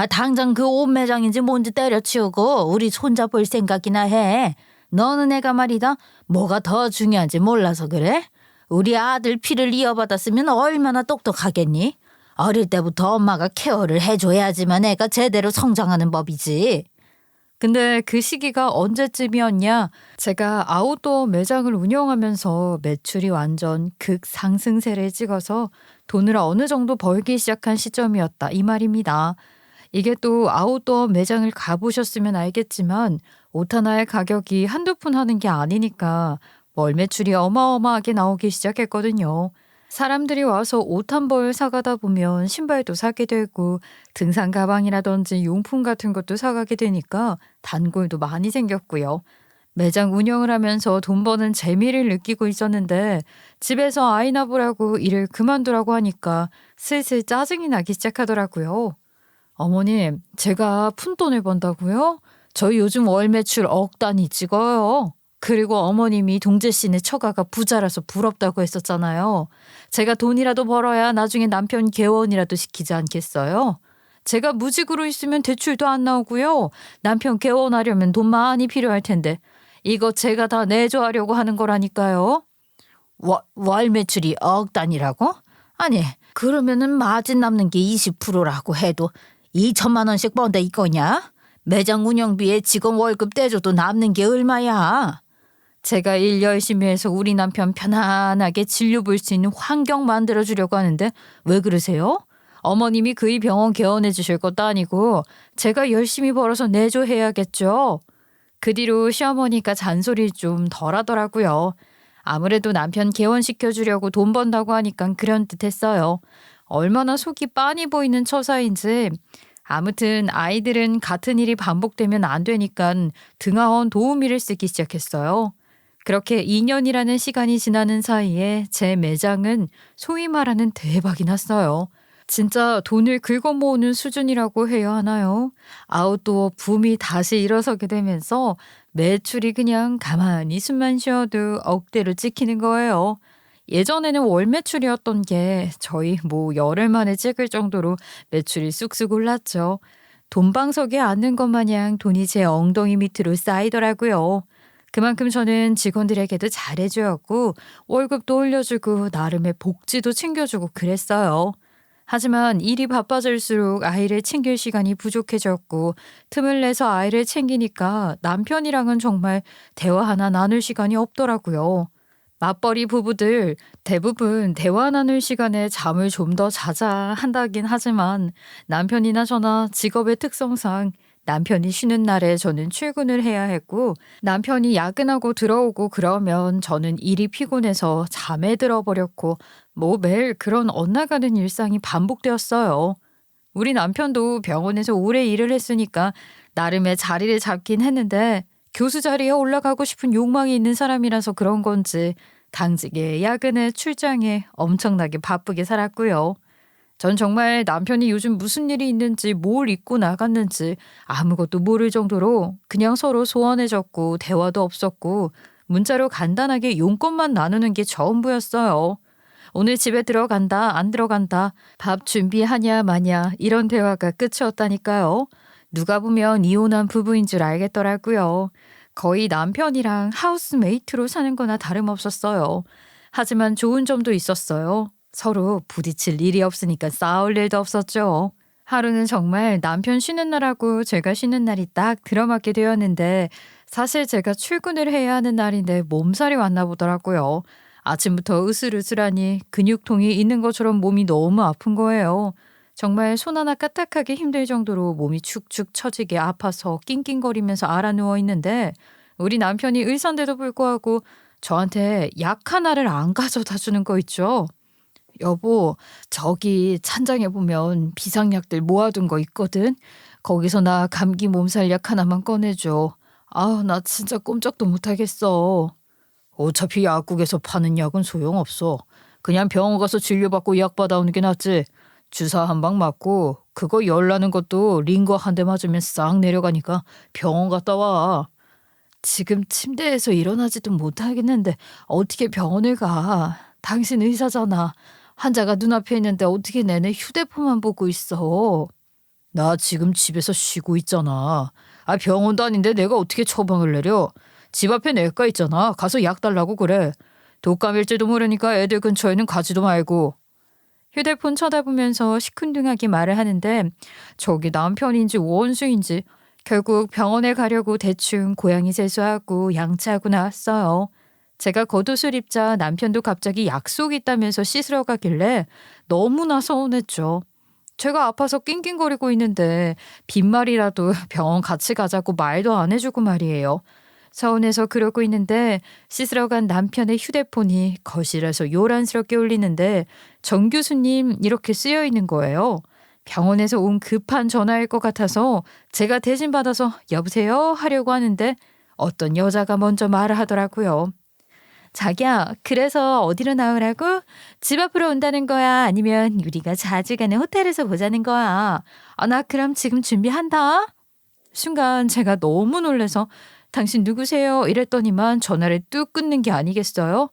당장 그 옷 매장인지 뭔지 때려치우고 우리 손자 볼 생각이나 해. 너는 애가 말이다. 뭐가 더 중요한지 몰라서 그래? 우리 아들 피를 이어받았으면 얼마나 똑똑하겠니? 어릴 때부터 엄마가 케어를 해줘야지만 애가 제대로 성장하는 법이지.
근데 그 시기가 언제쯤이었냐? 제가 아웃도어 매장을 운영하면서 매출이 완전 극상승세를 찍어서 돈을 어느 정도 벌기 시작한 시점이었다 이 말입니다. 이게 또 아웃도어 매장을 가보셨으면 알겠지만 옷 하나의 가격이 한두 푼 하는 게 아니니까 월 매출이 어마어마하게 나오기 시작했거든요. 사람들이 와서 옷 한 벌 사가다 보면 신발도 사게 되고 등산 가방이라든지 용품 같은 것도 사가게 되니까 단골도 많이 생겼고요. 매장 운영을 하면서 돈 버는 재미를 느끼고 있었는데 집에서 아이나 보라고 일을 그만두라고 하니까 슬슬 짜증이 나기 시작하더라고요. 어머님, 제가 푼돈을 번다고요? 저희 요즘 월 매출 억 단위 찍어요. 그리고 어머님이 동재 씨네 처가가 부자라서 부럽다고 했었잖아요. 제가 돈이라도 벌어야 나중에 남편 개원이라도 시키지 않겠어요? 제가 무직으로 있으면 대출도 안 나오고요. 남편 개원하려면 돈 많이 필요할 텐데 이거 제가 다 내줘하려고 하는 거라니까요.
월 매출이 억 단위라고? 아니 그러면은 마진 남는 게 20%라고 해도 2천만 원씩 번데 이거냐? 매장 운영비에 직원 월급 떼줘도 남는 게 얼마야?
제가 일 열심히 해서 우리 남편 편안하게 진료 볼 수 있는 환경 만들어주려고 하는데 왜 그러세요? 어머님이 그이 병원 개원해 주실 것도 아니고 제가 열심히 벌어서 내줘해야겠죠. 그 뒤로 시어머니가 잔소리 좀 덜 하더라고요. 아무래도 남편 개원시켜주려고 돈 번다고 하니까 그런 듯 했어요. 얼마나 속이 빤히 보이는 처사인지. 아무튼 아이들은 같은 일이 반복되면 안 되니까 등하원 도우미를 쓰기 시작했어요. 그렇게 2년이라는 시간이 지나는 사이에 제 매장은 소위 말하는 대박이 났어요. 진짜 돈을 긁어 모으는 수준이라고 해야 하나요? 아웃도어 붐이 다시 일어서게 되면서 매출이 그냥 가만히 숨만 쉬어도 억대로 찍히는 거예요. 예전에는 월 매출이었던 게 저희 열흘 만에 찍을 정도로 매출이 쑥쑥 올랐죠. 돈방석에 앉는 것 마냥 돈이 제 엉덩이 밑으로 쌓이더라고요. 그만큼 저는 직원들에게도 잘해줘야 하고 월급도 올려주고 나름의 복지도 챙겨주고 그랬어요. 하지만 일이 바빠질수록 아이를 챙길 시간이 부족해졌고 틈을 내서 아이를 챙기니까 남편이랑은 정말 대화 하나 나눌 시간이 없더라고요. 맞벌이 부부들 대부분 대화 나눌 시간에 잠을 좀 더 자자 한다긴 하지만 남편이나 저나 직업의 특성상 남편이 쉬는 날에 저는 출근을 해야 했고 남편이 야근하고 들어오고 그러면 저는 일이 피곤해서 잠에 들어버렸고 매일 그런 엇나가는 일상이 반복되었어요. 우리 남편도 병원에서 오래 일을 했으니까 나름의 자리를 잡긴 했는데 교수 자리에 올라가고 싶은 욕망이 있는 사람이라서 그런 건지 당직에 야근에 출장에 엄청나게 바쁘게 살았고요. 전 정말 남편이 요즘 무슨 일이 있는지 뭘 입고 나갔는지 아무것도 모를 정도로 그냥 서로 소원해졌고 대화도 없었고 문자로 간단하게 용건만 나누는 게 전부였어요. 오늘 집에 들어간다 안 들어간다 밥 준비하냐 마냐 이런 대화가 끝이었다니까요. 누가 보면 이혼한 부부인 줄 알겠더라고요. 거의 남편이랑 하우스메이트로 사는 거나 다름없었어요. 하지만 좋은 점도 있었어요. 서로 부딪힐 일이 없으니까 싸울 일도 없었죠. 하루는 정말 남편 쉬는 날하고 제가 쉬는 날이 딱 들어맞게 되었는데 사실 제가 출근을 해야 하는 날인데 몸살이 왔나 보더라고요. 아침부터 으슬으슬하니 근육통이 있는 것처럼 몸이 너무 아픈 거예요. 정말 손 하나 까딱하기 힘들 정도로 몸이 축축 처지게 아파서 낑낑거리면서 알아 누워 있는데 우리 남편이 의사인데도 불구하고 저한테 약 하나를 안 가져다 주는 거 있죠. 여보, 저기 찬장에 보면 비상약들 모아둔 거 있거든. 거기서 나 감기 몸살약 하나만 꺼내줘. 아, 나 진짜 꼼짝도 못하겠어. 어차피 약국에서 파는 약은 소용없어. 그냥 병원 가서 진료받고 약 받아오는 게 낫지. 주사 한 방 맞고 그거 열 나는 것도 링거 한 대 맞으면 싹 내려가니까 병원 갔다 와. 지금 침대에서 일어나지도 못하겠는데 어떻게 병원을 가. 당신 의사잖아. 환자가 눈앞에 있는데 어떻게 내내 휴대폰만 보고 있어. 나 지금 집에서 쉬고 있잖아. 아, 병원도 아닌데 내가 어떻게 처방을 내려. 집 앞에 내과 있잖아. 가서 약 달라고 그래. 독감일지도 모르니까 애들 근처에는 가지도 말고. 휴대폰 쳐다보면서 시큰둥하게 말을 하는데 저기 남편인지 원수인지 결국 병원에 가려고 대충 고양이 세수하고 양치하고 나왔어요. 제가 겉옷을 입자 남편도 갑자기 약속이 있다면서 씻으러 가길래 너무나 서운했죠. 제가 아파서 낑낑거리고 있는데 빈말이라도 병원 같이 가자고 말도 안 해주고 말이에요. 서운해서 그러고 있는데 씻으러 간 남편의 휴대폰이 거실에서 요란스럽게 울리는데 정 교수님 이렇게 쓰여 있는 거예요. 병원에서 온 급한 전화일 것 같아서 제가 대신 받아서 여보세요 하려고 하는데 어떤 여자가 먼저 말을 하더라고요. 자기야, 그래서 어디로 나오라고? 집 앞으로 온다는 거야? 아니면 우리가 자주 가는 호텔에서 보자는 거야? 아, 나 그럼 지금 준비한다. 순간 제가 너무 놀라서 당신 누구세요? 이랬더니만 전화를 뚝 끊는 게 아니겠어요?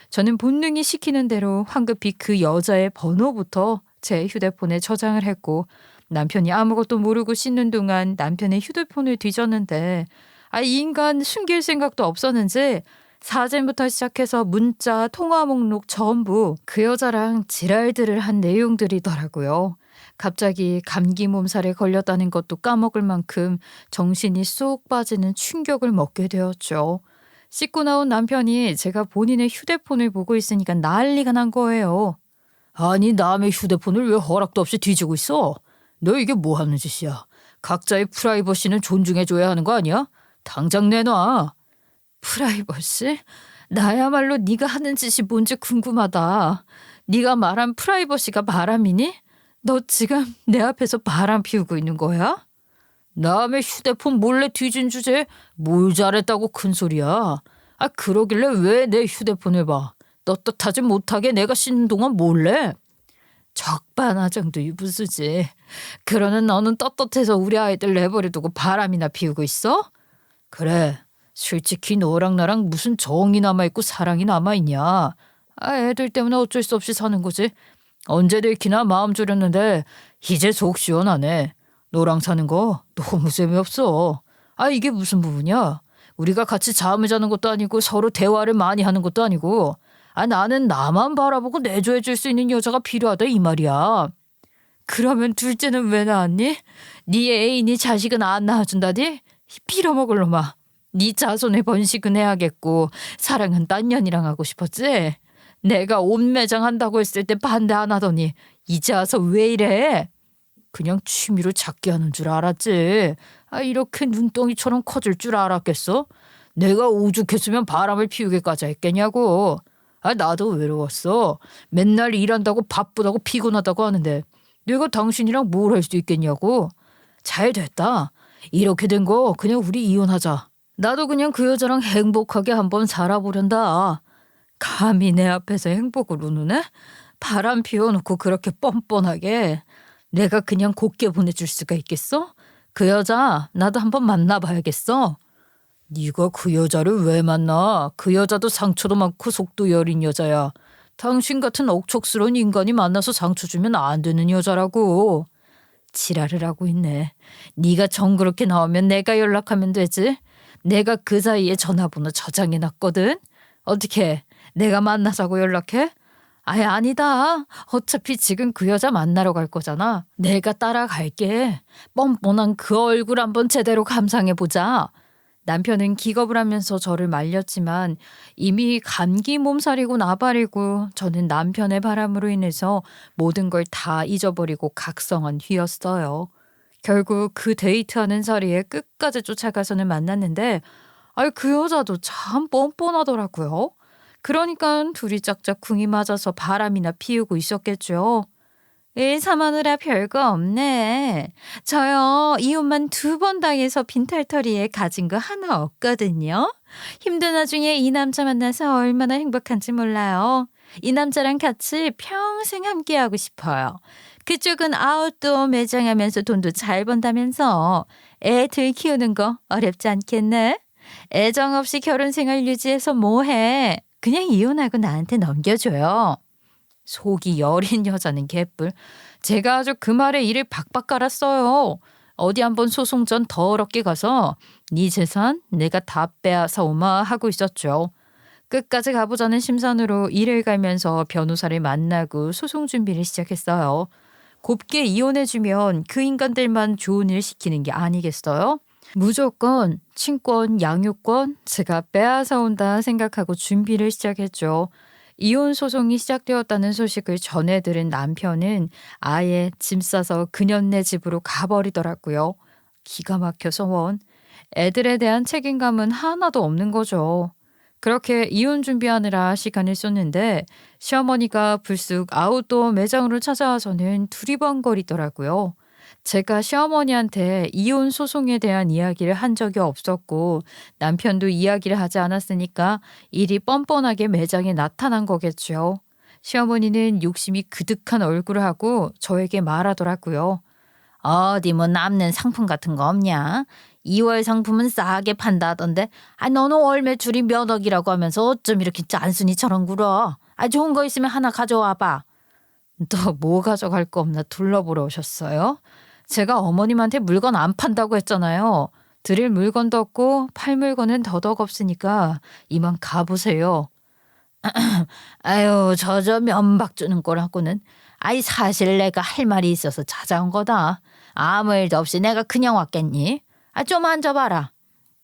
저는 본능이 시키는 대로 황급히 그 여자의 번호부터 제 휴대폰에 저장을 했고 남편이 아무것도 모르고 씻는 동안 남편의 휴대폰을 뒤졌는데 이 인간 숨길 생각도 없었는지 사진부터 시작해서 문자, 통화 목록 전부 그 여자랑 지랄들을 한 내용들이더라고요. 갑자기 감기 몸살에 걸렸다는 것도 까먹을 만큼 정신이 쏙 빠지는 충격을 먹게 되었죠. 씻고 나온 남편이 제가 본인의 휴대폰을 보고 있으니까 난리가 난 거예요.
아니 남의 휴대폰을 왜 허락도 없이 뒤지고 있어? 너 이게 뭐 하는 짓이야? 각자의 프라이버시는 존중해줘야 하는 거 아니야? 당장 내놔.
프라이버시? 나야말로 네가 하는 짓이 뭔지 궁금하다. 네가 말한 프라이버시가 바람이니? 너 지금 내 앞에서 바람 피우고 있는 거야?
남의 휴대폰 몰래 뒤진 주제에 뭘 잘했다고 큰 소리야. 아 그러길래 왜 내 휴대폰을 봐. 떳떳하지 못하게 내가 씻는 동안 몰래.
적반하장도 유부수지. 그러는 너는 떳떳해서 우리 아이들 내버려 두고 바람이나 피우고 있어?
그래. 솔직히 너랑 나랑 무슨 정이 남아있고 사랑이 남아있냐. 아 애들 때문에 어쩔 수 없이 사는 거지. 언제 들키나 마음 졸였는데 이제 속 시원하네. 너랑 사는 거 너무 재미없어. 아 이게 무슨 부부냐. 우리가 같이 잠을 자는 것도 아니고 서로 대화를 많이 하는 것도 아니고. 아 나는 나만 바라보고 내조해 줄 수 있는 여자가 필요하다 이 말이야.
그러면 둘째는 왜 낳았니? 네 애인이 자식은 안 낳아준다니? 빌어먹을 놈아. 네 자손의 번식은 해야겠고 사랑은 딴 년이랑 하고 싶었지? 내가 옷 매장 한다고 했을 때 반대 안 하더니 이제 와서 왜 이래?
그냥 취미로 작게 하는 줄 알았지. 아 이렇게 눈덩이처럼 커질 줄 알았겠어? 내가 오죽했으면 바람을 피우게까지 했겠냐고. 아 나도 외로웠어. 맨날 일한다고 바쁘다고 피곤하다고 하는데 내가 당신이랑 뭘 할 수 있겠냐고. 잘 됐다. 이렇게 된 거 그냥 우리 이혼하자. 나도 그냥 그 여자랑 행복하게 한번 살아보련다.
감히 내 앞에서 행복을 우누네? 바람 피워놓고 그렇게 뻔뻔하게. 내가 그냥 곱게 보내줄 수가 있겠어? 그 여자 나도 한번 만나봐야겠어.
네가 그 여자를 왜 만나? 그 여자도 상처도 많고 속도 여린 여자야. 당신 같은 억척스러운 인간이 만나서 상처 주면 안 되는 여자라고.
지랄을 하고 있네. 네가 정그렇게 나오면 내가 연락하면 되지. 내가 그 사이에 전화번호 저장해놨거든. 어떻게 내가 만나자고 연락해? 아예 아니다. 어차피 지금 그 여자 만나러 갈 거잖아. 내가 따라갈게. 뻔뻔한 그 얼굴 한번 제대로 감상해보자. 남편은 기겁을 하면서 저를 말렸지만 이미 감기 몸살이고 나발이고 저는 남편의 바람으로 인해서 모든 걸 다 잊어버리고 각성한 뒤였어요. 결국 그 데이트하는 자리에 끝까지 쫓아가서는 만났는데 그 여자도 참 뻔뻔하더라고요. 그러니까 둘이 짝짝 궁이 맞아서 바람이나 피우고 있었겠죠. 사마누라 별거 없네. 저요 이혼만 2번 당해서 빈털터리에 가진 거 하나 없거든요. 힘든 와중에 이 남자 만나서 얼마나 행복한지 몰라요. 이 남자랑 같이 평생 함께하고 싶어요. 그쪽은 아웃도어 매장하면서 돈도 잘 번다면서 애들 키우는 거 어렵지 않겠네? 애정 없이 결혼 생활 유지해서 뭐해? 그냥 이혼하고 나한테 넘겨줘요. 속이 여린 여자는 개뿔. 제가 아주 그 말에 이를 박박 깔았어요. 어디 한번 소송 전 더럽게 가서 네 재산 내가 다 빼앗아 오마 하고 있었죠. 끝까지 가보자는 심산으로 이를 갈면서 변호사를 만나고 소송 준비를 시작했어요. 곱게 이혼해주면 그 인간들만 좋은 일 시키는 게 아니겠어요? 무조건 친권, 양육권 제가 빼앗아 온다 생각하고 준비를 시작했죠. 이혼 소송이 시작되었다는 소식을 전해 들은 남편은 아예 짐 싸서 그녀네 집으로 가버리더라고요. 기가 막혀서 원. 애들에 대한 책임감은 하나도 없는 거죠. 그렇게 이혼 준비하느라 시간을 쏟는데 시어머니가 불쑥 아웃도어 매장으로 찾아와서는 두리번거리더라고요. 제가 시어머니한테 이혼 소송에 대한 이야기를 한 적이 없었고 남편도 이야기를 하지 않았으니까 일이 뻔뻔하게 매장에 나타난 거겠죠. 시어머니는 욕심이 그득한 얼굴을 하고 저에게 말하더라고요. 어디 뭐 남는 상품 같은 거 없냐? 2월 상품은 싸게 판다 하던데 너는 월 매출이 몇 억이라고 하면서 어쩜 이렇게 짠순이처럼 굴어? 좋은 거 있으면 하나 가져와 봐. 너 뭐 가져갈 거 없나 둘러보러 오셨어요? 제가 어머님한테 물건 안 판다고 했잖아요. 드릴 물건도 없고 팔 물건은 더더욱 없으니까 이만 가보세요.
아유, 저 면박 주는 거라고는. 아이, 사실 내가 할 말이 있어서 찾아온 거다. 아무 일도 없이 내가 그냥 왔겠니? 좀 앉아봐라.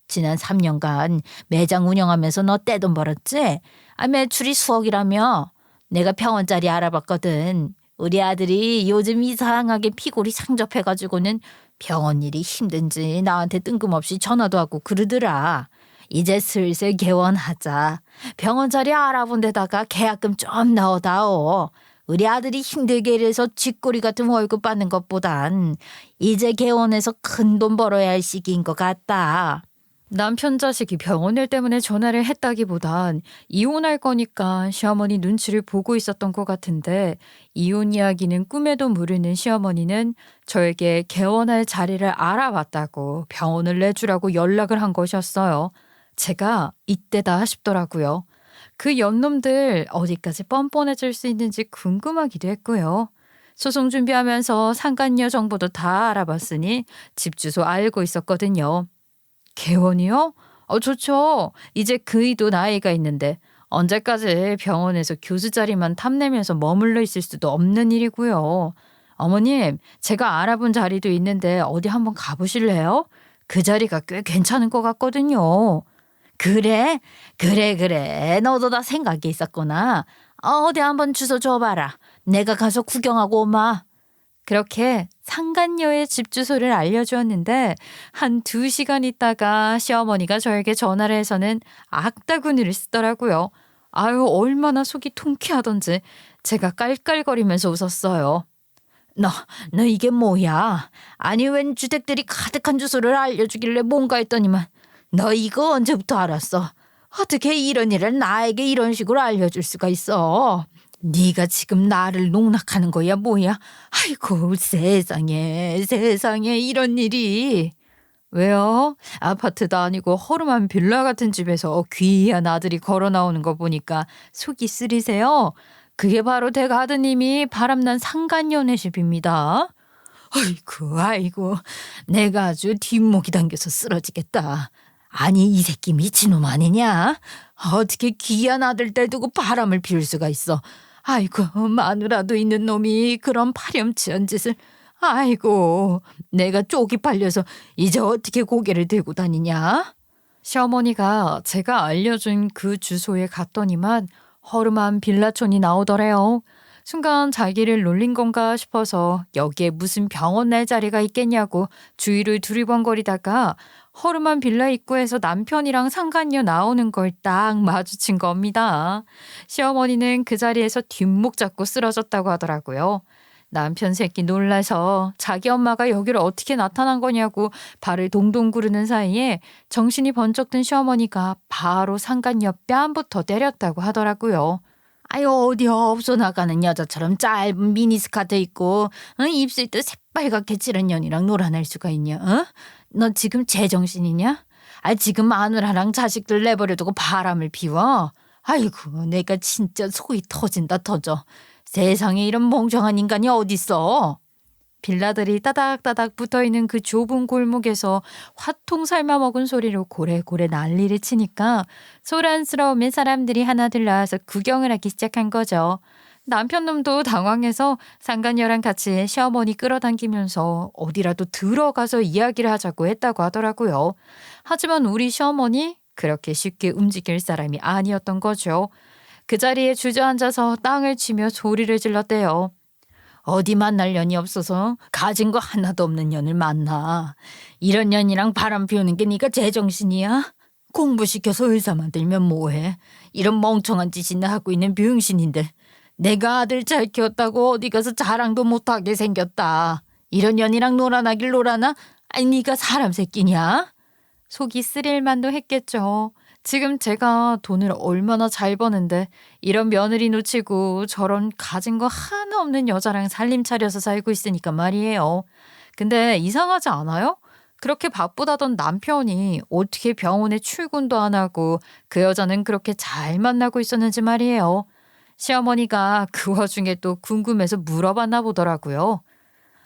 지난 3년간 매장 운영하면서 너 떼돈 벌었지? 매출이 수억이라며. 내가 병원 자리 알아봤거든. 우리 아들이 요즘 이상하게 피골이 상접해가지고는 병원 일이 힘든지 나한테 뜬금없이 전화도 하고 그러더라. 이제 슬슬 개원하자. 병원 자리 알아본 데다가 계약금 좀 넣어다오. 우리 아들이 힘들게 일해서 쥐꼬리 같은 월급 받는 것보단 이제 개원해서 큰 돈 벌어야 할 시기인 것 같다.
남편 자식이 병원 일 때문에 전화를 했다기보단 이혼할 거니까 시어머니 눈치를 보고 있었던 것 같은데 이혼 이야기는 꿈에도 모르는 시어머니는 저에게 개원할 자리를 알아봤다고 병원을 내주라고 연락을 한 것이었어요. 제가 이때다 싶더라고요. 그 연놈들 어디까지 뻔뻔해질 수 있는지 궁금하기도 했고요. 소송 준비하면서 상간녀 정보도 다 알아봤으니 집 주소 알고 있었거든요. 개원이요? 좋죠. 이제 그이도 나이가 있는데 언제까지 병원에서 교수 자리만 탐내면서 머물러 있을 수도 없는 일이고요. 어머님, 제가 알아본 자리도 있는데 어디 한번 가보실래요? 그 자리가 꽤 괜찮은 것 같거든요.
그래? 그래. 너도 다 생각이 있었구나. 어디 한번 주소 줘봐라. 내가 가서 구경하고 오마.
그렇게 상간녀의 집 주소를 알려주었는데 한 2시간 있다가 시어머니가 저에게 전화를 해서는 악다구니를 쓰더라고요. 아유, 얼마나 속이 통쾌하던지 제가 깔깔거리면서 웃었어요.
너 이게 뭐야? 아니, 웬 주택들이 가득한 주소를 알려주길래 뭔가 했더니만 너 이거 언제부터 알았어? 어떻게 이런 일을 나에게 이런 식으로 알려줄 수가 있어? 네가 지금 나를 농락하는 거야 뭐야? 아이고, 세상에 이런 일이.
왜요? 아파트도 아니고 허름한 빌라 같은 집에서 귀한 아들이 걸어 나오는 거 보니까 속이 쓰리세요? 그게 바로 댁 아드님이 바람난 상간녀네 집입니다.
아이고, 내가 아주 뒷목이 당겨서 쓰러지겠다. 아니, 이 새끼 미친놈 아니냐? 어떻게 귀한 아들 때 두고 바람을 피울 수가 있어? 아이고, 마누라도 있는 놈이 그런 파렴치한 짓을. 아이고, 내가 쪽이 빨려서 이제 어떻게 고개를 들고 다니냐?
시어머니가 제가 알려준 그 주소에 갔더니만 허름한 빌라촌이 나오더래요. 순간 자기를 놀린 건가 싶어서 여기에 무슨 병원 날 자리가 있겠냐고 주위를 두리번거리다가 허름한 빌라 입구에서 남편이랑 상간녀 나오는 걸 딱 마주친 겁니다. 시어머니는 그 자리에서 뒷목 잡고 쓰러졌다고 하더라고요. 남편 새끼 놀라서 자기 엄마가 여기를 어떻게 나타난 거냐고 발을 동동 구르는 사이에 정신이 번쩍 든 시어머니가 바로 상간녀 뺨부터 때렸다고 하더라고요.
아유, 어디 없어 나가는 여자처럼 짧은 미니스커트 입고 입술도 새빨갛게 칠한 년이랑 놀아날 수가 있냐? 너 지금 제정신이냐? 지금 마누라랑 자식들 내버려두고 바람을 피워? 아이고, 내가 진짜 속이 터진다 터져. 세상에 이런 멍청한 인간이 어딨어?
빌라들이 따닥따닥 붙어있는 그 좁은 골목에서 화통 삶아먹은 소리로 고래고래 난리를 치니까 소란스러우면 사람들이 하나둘 나와서 구경을 하기 시작한 거죠. 남편 놈도 당황해서 상간녀랑 같이 시어머니 끌어당기면서 어디라도 들어가서 이야기를 하자고 했다고 하더라고요. 하지만 우리 시어머니 그렇게 쉽게 움직일 사람이 아니었던 거죠. 그 자리에 주저앉아서 땅을 치며 소리를 질렀대요.
어디 만날 년이 없어서 가진 거 하나도 없는 년을 만나. 이런 년이랑 바람 피우는 게 네가 제정신이야? 공부시켜서 의사 만들면 뭐해? 이런 멍청한 짓이나 하고 있는 병신인데 내가 아들 잘 키웠다고 어디 가서 자랑도 못하게 생겼다. 이런 년이랑 놀아나길 놀아나? 아니, 네가 사람 새끼냐?
속이 쓰릴 만도 했겠죠. 지금 제가 돈을 얼마나 잘 버는데 이런 며느리 놓치고 저런 가진 거 하나 없는 여자랑 살림 차려서 살고 있으니까 말이에요. 근데 이상하지 않아요? 그렇게 바쁘다던 남편이 어떻게 병원에 출근도 안 하고 그 여자는 그렇게 잘 만나고 있었는지 말이에요. 시어머니가 그 와중에 또 궁금해서 물어봤나 보더라고요.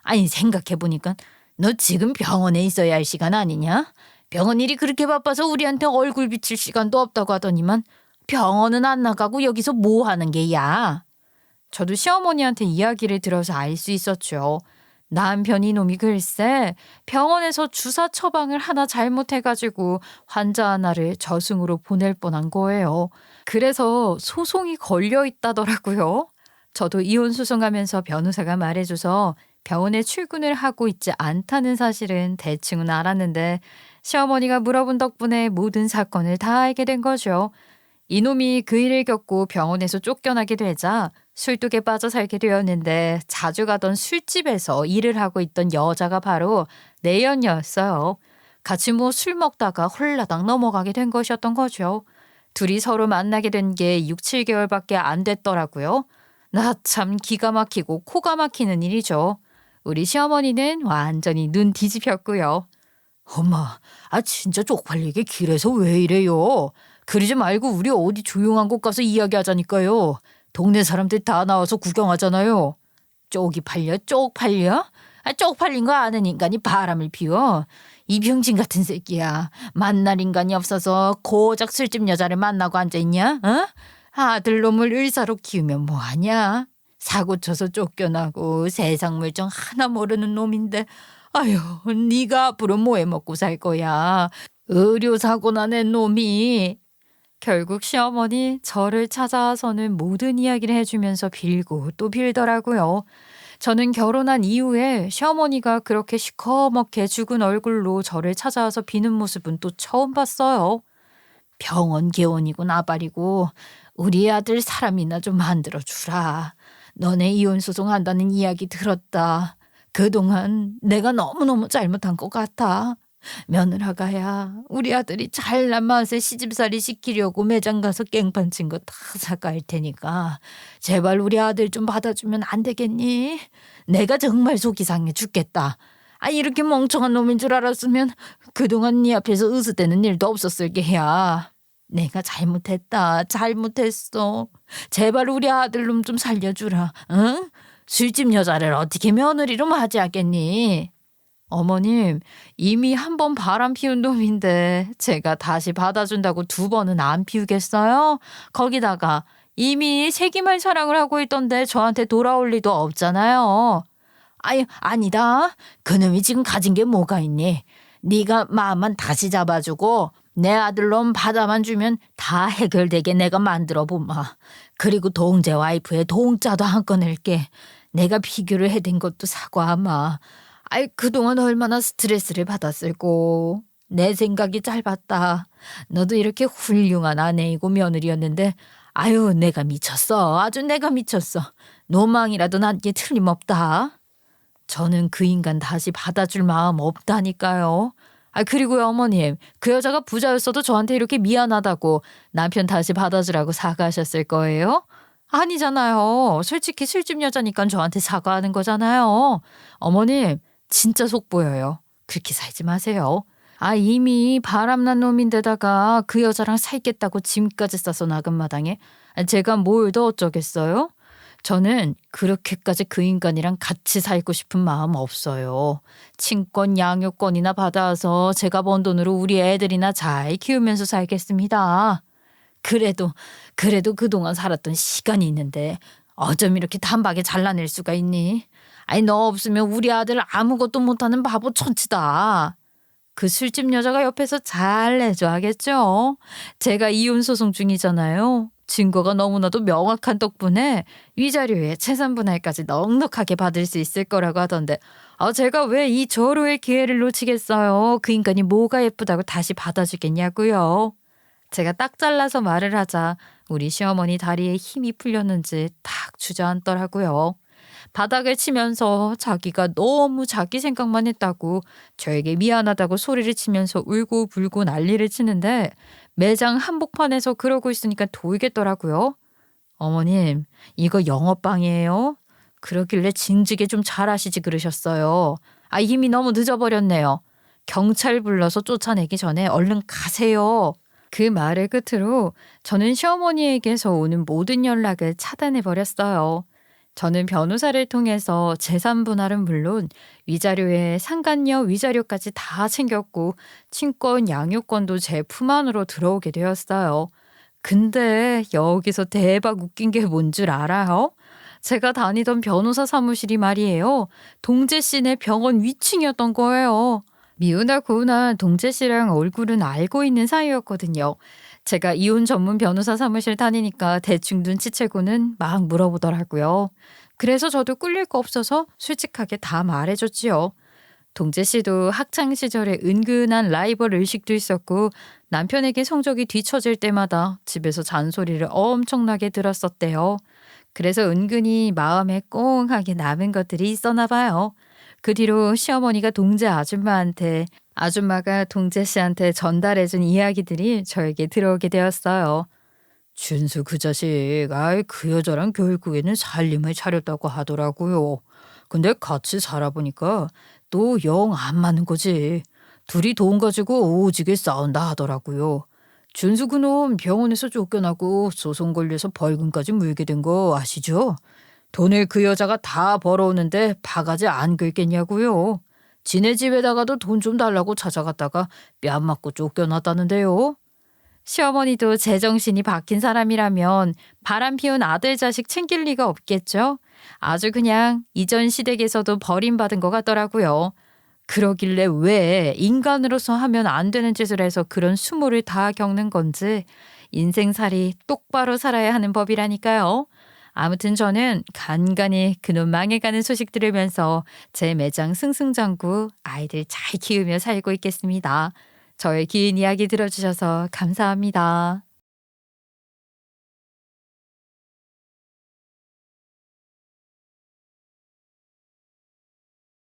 아니, 생각해보니까 너 지금 병원에 있어야 할 시간 아니냐? 병원 일이 그렇게 바빠서 우리한테 얼굴 비칠 시간도 없다고 하더니만 병원은 안 나가고 여기서 뭐 하는 게야?
저도 시어머니한테 이야기를 들어서 알 수 있었죠. 남편 이놈이 글쎄 병원에서 주사 처방을 하나 잘못해가지고 환자 하나를 저승으로 보낼 뻔한 거예요. 그래서 소송이 걸려 있다더라고요. 저도 이혼 소송하면서 변호사가 말해줘서 병원에 출근을 하고 있지 않다는 사실은 대충은 알았는데 시어머니가 물어본 덕분에 모든 사건을 다 알게 된 거죠. 이놈이 그 일을 겪고 병원에서 쫓겨나게 되자 술독에 빠져 살게 되었는데 자주 가던 술집에서 일을 하고 있던 여자가 바로 내연녀였어요. 같이 술 먹다가 홀라당 넘어가게 된 것이었던 거죠. 둘이 서로 만나게 된 게 6, 7개월밖에 안 됐더라고요. 나 참 기가 막히고 코가 막히는 일이죠. 우리 시어머니는 완전히 눈 뒤집혔고요.
엄마, 진짜 쪽팔리게 길에서 왜 이래요? 그러지 말고 우리 어디 조용한 곳 가서 이야기하자니까요. 동네 사람들 다 나와서 구경하잖아요. 쪽이 팔려? 쪽팔린 거 아는 인간이 바람을 피워. 이 병신 같은 새끼야. 만날 인간이 없어서 고작 술집 여자를 만나고 앉아있냐? 어? 아들놈을 의사로 키우면 뭐하냐? 사고 쳐서 쫓겨나고 세상 물정 하나 모르는 놈인데 아유, 네가 앞으로 뭐 해먹고 살 거야. 의료사고 나낸 놈이.
결국 시어머니 저를 찾아와서는 모든 이야기를 해주면서 빌고 또 빌더라고요. 저는 결혼한 이후에 시어머니가 그렇게 시커멓게 죽은 얼굴로 저를 찾아와서 비는 모습은 또 처음 봤어요.
병원 개원이고 나발이고 우리 아들 사람이나 좀 만들어주라. 너네 이혼 소송한다는 이야기 들었다. 그동안 내가 너무너무 잘못한 것 같아. 며느라가야 우리 아들이 잘난 맛에 시집살이 시키려고 매장 가서 깽판 친 거 다 사과할 테니까 제발 우리 아들 좀 받아주면 안 되겠니? 내가 정말 속이 상해 죽겠다. 이렇게 멍청한 놈인 줄 알았으면 그동안 네 앞에서 으스대는 일도 없었을 게야. 내가 잘못했어. 제발 우리 아들놈 좀 살려주라. 응? 술집 여자를 어떻게 며느리로 맞이하겠니?
어머님, 이미 한 번 바람 피운 놈인데 제가 다시 받아준다고 2번은 안 피우겠어요? 거기다가 이미 세기말 사랑을 하고 있던데 저한테 돌아올 리도 없잖아요.
아니다. 그놈이 지금 가진 게 뭐가 있니? 네가 마음만 다시 잡아주고 내 아들놈 받아만 주면 다 해결되게 내가 만들어 보마. 그리고 동재 와이프의 동자도 안 꺼낼게. 내가 비교를 해댄 것도 사과하마. 그동안 얼마나 스트레스를 받았을꼬. 내 생각이 짧았다. 너도 이렇게 훌륭한 아내이고 며느리였는데 내가 미쳤어. 아주 내가 미쳤어. 노망이라도 난 게 틀림없다. 저는 그 인간 다시 받아줄 마음 없다니까요. 그리고요 어머님, 그 여자가 부자였어도 저한테 이렇게 미안하다고 남편 다시 받아주라고 사과하셨을 거예요? 아니잖아요. 솔직히 술집 여자니까 저한테 사과하는 거잖아요. 어머님, 진짜 속 보여요. 그렇게 살지 마세요. 이미 바람난 놈인데다가 그 여자랑 살겠다고 짐까지 싸서 나간 마당에 제가 뭘 더 어쩌겠어요? 저는 그렇게까지 그 인간이랑 같이 살고 싶은 마음 없어요. 친권 양육권이나 받아서 제가 번 돈으로 우리 애들이나 잘 키우면서 살겠습니다. 그래도 그동안 살았던 시간이 있는데 어쩜 이렇게 단박에 잘라낼 수가 있니? 너 없으면 우리 아들 아무것도 못하는 바보 천치다. 그 술집 여자가 옆에서 잘 내줘야겠죠. 제가 이혼 소송 중이잖아요. 증거가 너무나도 명확한 덕분에 위자료에 재산분할까지 넉넉하게 받을 수 있을 거라고 하던데 제가 왜 이 절호의 기회를 놓치겠어요. 그 인간이 뭐가 예쁘다고 다시 받아주겠냐고요. 제가 딱 잘라서 말을 하자 우리 시어머니 다리에 힘이 풀렸는지 탁 주저앉더라고요. 바닥을 치면서 자기가 너무 자기 생각만 했다고 저에게 미안하다고 소리를 치면서 울고 불고 난리를 치는데 매장 한복판에서 그러고 있으니까 돌겠더라고요. 어머님, 이거 영업방이에요? 그러길래 진즉에 좀 잘하시지 그러셨어요. 이미 너무 늦어버렸네요. 경찰 불러서 쫓아내기 전에 얼른 가세요. 그 말을 끝으로 저는 시어머니에게서 오는 모든 연락을 차단해버렸어요. 저는 변호사를 통해서 재산 분할은 물론 위자료에 상간녀 위자료까지 다 챙겼고 친권 양육권도 제 품 안으로 들어오게 되었어요.
근데 여기서 대박 웃긴 게 뭔 줄 알아요? 제가 다니던 변호사 사무실이 말이에요. 동재 씨네 병원 위층이었던 거예요. 미우나 고우나 동재 씨랑 얼굴은 알고 있는 사이였거든요. 제가 이혼 전문 변호사 사무실 다니니까 대충 눈치채고는 막 물어보더라고요. 그래서 저도 꿀릴 거 없어서 솔직하게 다 말해줬지요. 동재 씨도 학창 시절에 은근한 라이벌 의식도 있었고 남편에게 성적이 뒤처질 때마다 집에서 잔소리를 엄청나게 들었었대요. 그래서 은근히 마음에 꽁하게 남은 것들이 있었나 봐요. 그 뒤로 시어머니가 동재 아줌마한테 아줌마가 동재 씨한테 전달해준 이야기들이 저에게 들어오게 되었어요. 준수 그 자식, 아이 그 여자랑 결국에는 살림을 차렸다고 하더라고요. 근데 같이 살아보니까 또 영 안 맞는 거지. 둘이 돈 가지고 오지게 싸운다 하더라고요. 준수 그놈 병원에서 쫓겨나고 소송 걸려서 벌금까지 물게 된 거 아시죠? 돈을 그 여자가 다 벌어오는데 바가지 안 긁겠냐고요. 지네 집에다가도 돈 좀 달라고 찾아갔다가 뺨 맞고 쫓겨났다는데요. 시어머니도 제정신이 박힌 사람이라면 바람 피운 아들 자식 챙길 리가 없겠죠. 아주 그냥 이전 시댁에서도 버림받은 것 같더라고요. 그러길래 왜 인간으로서 하면 안 되는 짓을 해서 그런 수모를 다 겪는 건지 인생살이 똑바로 살아야 하는 법이라니까요. 아무튼 저는 간간히 그놈 망해가는 소식 들으면서 제 매장 승승장구 아이들 잘 키우며 살고 있겠습니다. 저의 긴 이야기 들어주셔서 감사합니다.